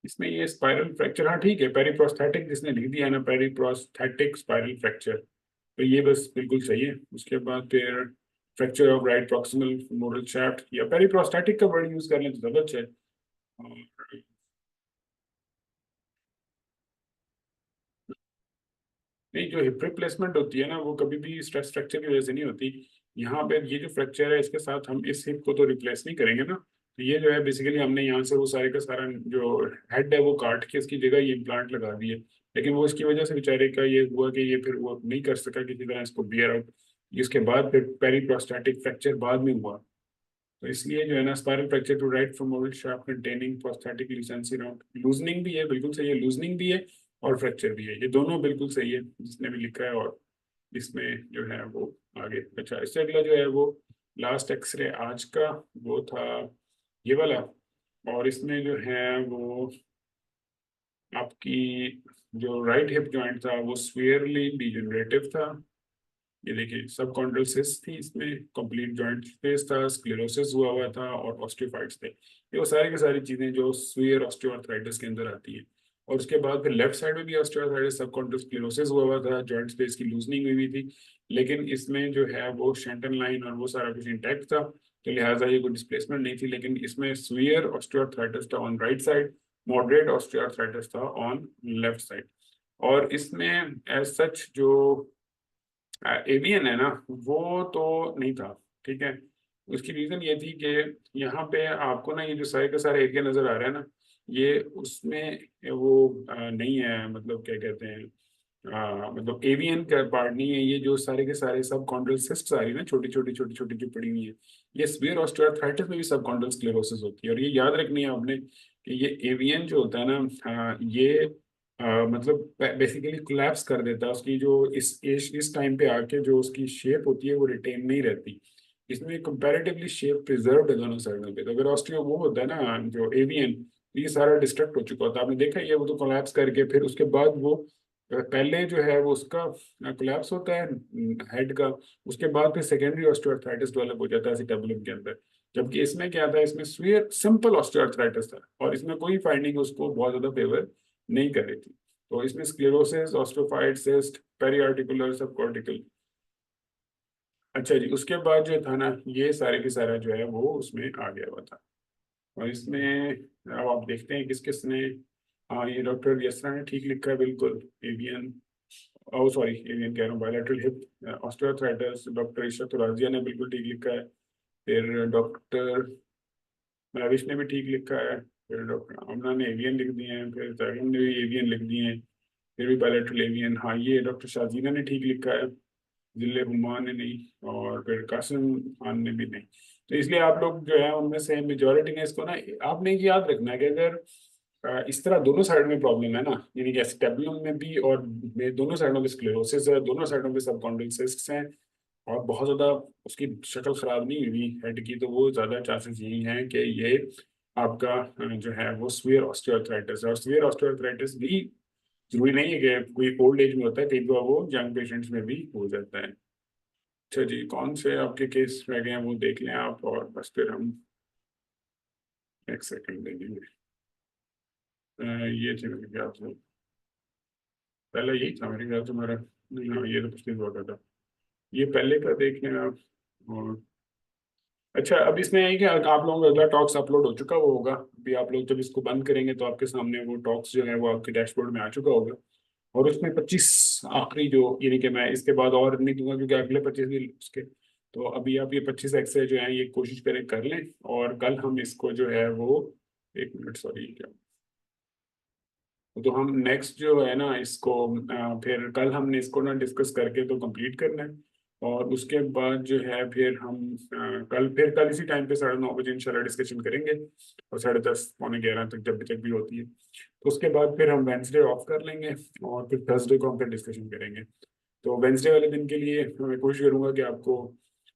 इसमें ये स्पाइरल फ्रैक्चर, हाँ ठीक है, पेरीप्रोस्थेटिक जिसने लिख दिया है ना, पेरीप्रोस्थेटिक स्पाइरल फ्रैक्चर, तो ये बस बिल्कुल सही है। उसके बाद फिर fracture of right proximal moral shaft या पेरीप्रोस्थेटिक का वर्ड यूज कर लें तो ज्यादा अच्छा है। और नहीं, जो हिप रिप्लेसमेंट होती है ना वो कभी भी स्ट्रेस फ्रैक्चर की वजह से नहीं होती। यहाँ पे ये जो फ्रैक्चर है इसके साथ हम इस हिप को तो रिप्लेस नहीं करेंगे ना, तो ये जो है बेसिकली हमने यहाँ से वो सारे का सारा जो हेड है वो काट के इसकी जगह ये इम्प्लांट लगा दिए। लेकिन वो इसकी वजह से बेचारे का ये हुआ कि ये फिर वो नहीं कर सका किसी तरह इसको बियर आउट। इसके बाद फिर पेरीप्रोस्टैटिक फ्रैक्चर बाद में हुआ। तो इसलिए जो है ना spiral fracture to right femoral shaft containing prosthetic lesions around, loosening भी है, बिल्कुल सही है, लूजनिंग भी है और फ्रैक्चर भी है, ये दोनों बिल्कुल सही है जिसने भी लिखा है। और इसमें जो है वो आगे, अच्छा इससे अगला जो है वो लास्ट एक्सरे आज का वो था ये वाला। और इसमें जो है वो आपकी जो राइट हिप जॉइंट था वो स्फीयरली डिजेनरेटिव था। ये देखिए सब कॉन्ड्रोसिस थी इसमें, कंप्लीट जॉइंट स्पेस था, स्क्लेरोसिस हुआ हुआ था और ऑस्टियोफाइट्स थे। ये वो सारी की सारी चीजें जो स्फीयर ऑस्टियोआर्थराइटिस के अंदर आती है। और उसके बाद फिर लेफ्ट साइड में भी ऑस्टियोआर्थराइटिस, सब कॉन्ड्रोस्क्लेरोसिस हुआ हुआ था, जॉइंट स्पेस की लूजनिंग हुई हुई थी। लेकिन इसमें जो है वो शेंटन लाइन और वो सारा कुछ इंटैक्ट था, तो लिहाजा ये कोई डिस्प्लेसमेंट नहीं थी। लेकिन इसमें स्फीयर ऑस्टियोआर्थराइटिस था on right side, moderate osteoarthritis था ऑन लेफ्ट साइड। और इसमें एज सच जो एवियन है ना वो तो नहीं था, ठीक है। उसकी रीजन ये थी कि यहाँ पे आपको ना ये जो सारे का सारा एरिया नजर आ रहा है ना, ये उसमें वो नहीं है, मतलब क्या कहते हैं, मतलब एवियन का पार्ट नहीं है। ये जो सारे के सारे सब कॉन्ड्रल सिस्ट्स आ रही है ना, छोटी छोटी जो पड़ी हुई है, ये स्फीयर ऑस्टियोआर्थराइटिस में भी सब कॉन्ड्रल स्क्लेरोसिस होती है। और ये याद रखनी है आपने कि ये एवियन जो होता है ना, ये मतलब बेसिकली कोलैप्स कर देता है, उसकी जो इस टाइम पे आके जो उसकी शेप होती है वो रिटेन नहीं रहती। इसमें कंपैरेटिवली शेप प्रिजर्व्ड है दोनों साइडों पे। तो अगर ऑस्टियो वो होता है ना जो एवियन, ये सारा डिस्ट्रक्ट हो चुका होता है, आपने देखा ही है, वो तो कोलैप्स करके फिर उसके बाद वो पहले जो है वो उसका कोलैप्स होता है हेड का, उसके बाद फिर सेकेंडरी ऑस्टियोआर्थराइटिस डेवलप हो जाता है acetabulum के अंदर। जबकि इसमें क्या था, इसमें स्वीयर सिंपल ऑस्टियोआर्थराइटिस था और इसमें कोई फाइंडिंग उसको बहुत ज्यादा फेवर नहीं कर रही थी। तो इसमें स्क्लेरोसिस, ऑस्टियोफाइट सिस्ट, पेरिआर्टिकुलर, सबकॉर्टिकल। अच्छा जी, उसके बाद जो था ना, ये सारे के सारा जो है वो उसमें आ गया हुआ था। और इसमें अब आप देखते हैं किस किस ने, हाँ ये डॉक्टर यसरा ने ठीक लिखा है बिल्कुल, एवियन, ओ सॉरी एवियन कह रहा हूँ, bilateral hip osteoarthritis, doctor Ishrat Razia ने बिल्कुल ठीक लिखा है। फिर डॉक्टर महेश ने भी ठीक लिखा है। फिर डॉक्टर आमना ने एवियन लिख दिए हैं, फिर तैयब ने भी एवियन लिख दिए हैं। फिर भी बायलैटरल एवियन, हाँ ये डॉक्टर शाजीना ने ठीक लिखा है, जिले हुमान ने नहीं, और फिर कासिम खान ने भी नहीं। तो इसलिए आप लोग जो है उनमें से मेजोरिटी ने इसको ना, आपने ये याद रखना है कि अगर इस तरह दोनों साइड में प्रॉब्लम है ना, यानी कि स्टेबुलम में भी और दोनों साइडों पे स्क्लेरोसिस है, दोनों साइडों पे सबकॉन्ड्रियल सिस्ट्स हैं, और बहुत ज्यादा उसकी शक्ल खराब नहीं हुई हेड की, तो वो ज्यादा चांसेस यही हैं कि ये आपका जो है वो स्वीयर ऑस्टियोआर्थराइटिस है। और स्वीयर ऑस्टियोआर्थराइटिस भी जरूरी नहीं है कि कोई ओल्ड एज में होता है, कई बार वो यंग पेशेंट्स में भी हो जाता है। अच्छा जी, कौन से आपके केस रह गए हैं वो देख लें आप, और बस फिर हम एक सेकंड दे देंगे। ये थे मेरे ख्याल से, पहले यही था मेरे ख्याल से मेरा, नहीं हाँ ये तो पिछले हुआ था, ये पहले का देख लें आप। और अच्छा, अब इसमें है कि आप लोगों का अगला टॉक्स अपलोड हो चुका वो होगा, अभी आप लोग जब इसको बंद करेंगे तो आपके सामने वो टॉक्स जो है वो आपके डैशबोर्ड में आ चुका होगा। और उसमें 25 आखिरी जो, यानी कि मैं इसके बाद और नहीं दूंगा क्योंकि अगले 25 भी उसके, तो अभी आप ये 25 एक्सरे जो है ये कोशिश करें कर लें। और कल हम इसको जो है वो, एक मिनट सॉरी क्या, तो हम नेक्स्ट जो है ना इसको फिर कल हमने इसको ना डिस्कस करके तो कंप्लीट करना है। और उसके बाद जो है फिर हम कल इसी टाइम पे 9:30 इंशाल्लाह डिस्कशन करेंगे, और 10:30 11 तक जब तक भी होती है। तो उसके बाद फिर हम वेंसडे ऑफ कर लेंगे, और फिर थर्सडे को हम फिर डिस्कशन करेंगे। तो वेंसडे वाले दिन के लिए मैं कोशिश करूंगा कि आपको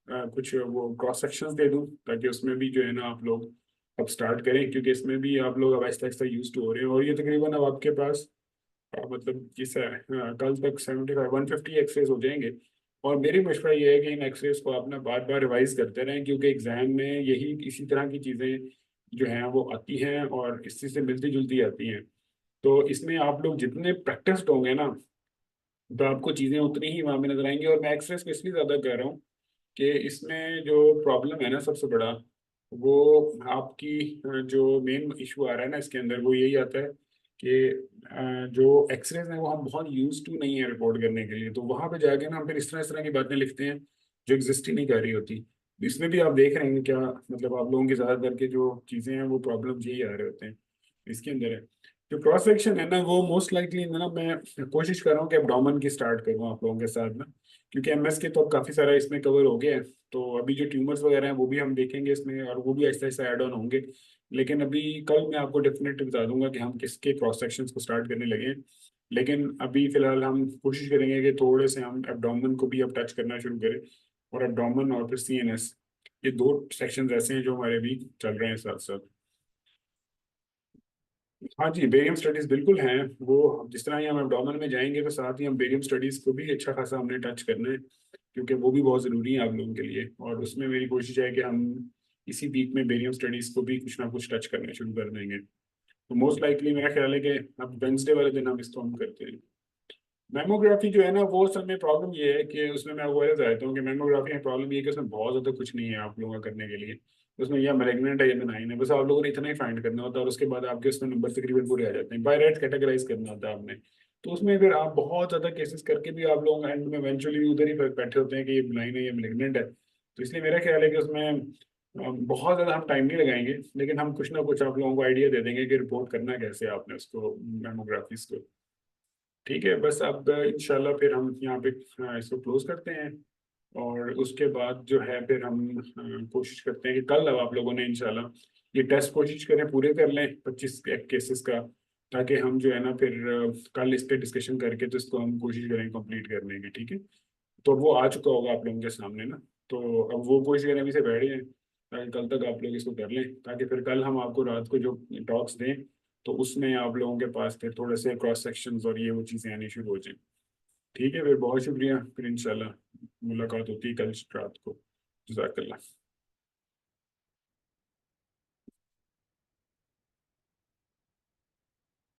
कुछ वो क्रॉस सेक्शंस दे दूं, ताकि उसमें भी जो है ना आप लोग अब स्टार्ट करें, क्योंकि इसमें भी आप लोग अब आहिस्ता आहिस्ता यूज टू हो रहे हैं। और ये तकरीबन अब आपके पास मतलब किस है, कल तक 150 एक्सरेज हो जाएंगे। और मेरी मशवरा ये है कि इन एक्सरेज को आप ना बार बार रिवाइज करते रहें, क्योंकि एग्जाम में यही इसी तरह की चीज़ें जो हैं वो आती हैं और इसी से मिलती जुलती आती हैं। तो इसमें आप लोग जितने प्रैक्टिस होंगे ना, तो आपको चीज़ें उतनी ही वहाँ पे नजर आएंगी। और मैं एक्सरे को इसलिए ज़्यादा कह रहा हूँ कि इसमें जो प्रॉब्लम है ना सबसे बड़ा, वो आपकी जो मेन इशू आ रहा है ना इसके अंदर, वो यही आता है कि जो एक्सरेज हैं वो हम बहुत यूज टू नहीं है रिपोर्ट करने के लिए, तो वहां पे जाके ना हम फिर इस तरह की बातें लिखते हैं जो एग्जिस्ट ही नहीं कर रही होती। इसमें भी आप देख रहे हैं क्या, मतलब आप लोगों की ज्यादातर के जो चीजें हैं वो प्रॉब्लम यही आ रहे होते हैं इसके अंदर है। जो क्रॉस सेक्शन है ना वो मोस्ट लाइकली ना, मैं कोशिश कर रहा हूँ कि एब्डोमेन की स्टार्ट करूँ आप लोगों के साथ ना, क्योंकि एमएस के तो अब काफी सारा इसमें कवर हो गया है। तो अभी जो ट्यूमर्स वगैरह हैं वो भी हम देखेंगे इसमें, और वो भी ऐसा ऐसा ऐड ऑन होंगे। लेकिन अभी कल मैं आपको डेफिनेटली बता दूंगा कि हम किसके क्रॉस सेक्शंस को स्टार्ट करने लगे हैं। लेकिन अभी फिलहाल हम कोशिश करेंगे कि थोड़े से हम एब्डोमेन को भी अब टच करना शुरू करें। और एब्डोमेन और फिर सीएनएस, ये दो सेक्शंस ऐसे हैं जो हमारे अभी चल रहे हैं साथ साथ। हाँ जी, बेरियम स्टडीज बिल्कुल हैं। वो जिस तरह ही हम एब्डोमेन में जाएंगे तो साथ ही हम बेरियम स्टडीज को भी अच्छा खासा हमने टच करना है, क्योंकि वो भी बहुत ज़रूरी है आप लोगों के लिए। और उसमें मेरी कोशिश है कि हम इसी वीक में बेरियम स्टडीज को भी कुछ ना कुछ टच करना शुरू कर देंगे। तो मोस्ट लाइकली मेरा ख्याल है कि अब वेंसडे वाले दिन हम इसको हम करते हैं। मेमोग्राफी जो है ना वो असल में प्रॉब्लम ये है कि उसमें मैं आपको बता देता हूँ कि मेमोग्राफी में प्रॉब्लम ये है कि उसमें बहुत ज़्यादा कुछ नहीं है आप लोगों का करने के लिए। उसमें या मैलिग्नेंट है या बेनाइन है, बस आप लोगों ने इतना ही फाइंड करना होता है, और उसके बाद आपके उसमें नंबर तकरीबन पूरे आ जाते हैं। बाय रेट कैटेगराइज करना होता है आपने। तो उसमें फिर आप बहुत ज़्यादा केसेस करके भी आप लोग एंड में इवेंचुअली उधर ही बैठे होते हैं कि ये बेनाइन है या मैलिग्नेंट है। तो इसलिए मेरा ख्याल है कि उसमें बहुत ज़्यादा हम टाइम नहीं लगाएंगे, लेकिन हम कुछ ना कुछ आप लोगों को आइडिया दे देंगे कि रिपोर्ट करना कैसे है आपने उसको, मेमोग्राफीज को। ठीक है, बस अब इंशाल्लाह फिर हम यहाँ पे इसको क्लोज करते हैं। और उसके बाद जो है फिर हम कोशिश करते हैं कि कल अब आप लोगों ने इंशाल्लाह ये टेस्ट कोशिश करें पूरे कर लें 25 केसेस का, ताकि हम जो है ना फिर कल इस पे डिस्कशन करके तो इसको हम कोशिश करें कंप्लीट करने की। ठीक है, तो वो आ चुका होगा आप लोगों के सामने ना, तो अब वो कोशिश करें अभी से बैठ जाएं ताकि कल तक आप लोग इसको कर लें, ताकि फिर कल हम आपको रात को जो टॉक्स दें तो उसमें आप लोगों के पास फिर थोड़े से क्रॉस सेक्शंस और ये वो चीज़ें आनी शुरू हो जाए। ठीक है, फिर बहुत शुक्रिया, फिर इंशाल्लाह मुलाकात होती है कल रात को। जज़ाकल्लाह।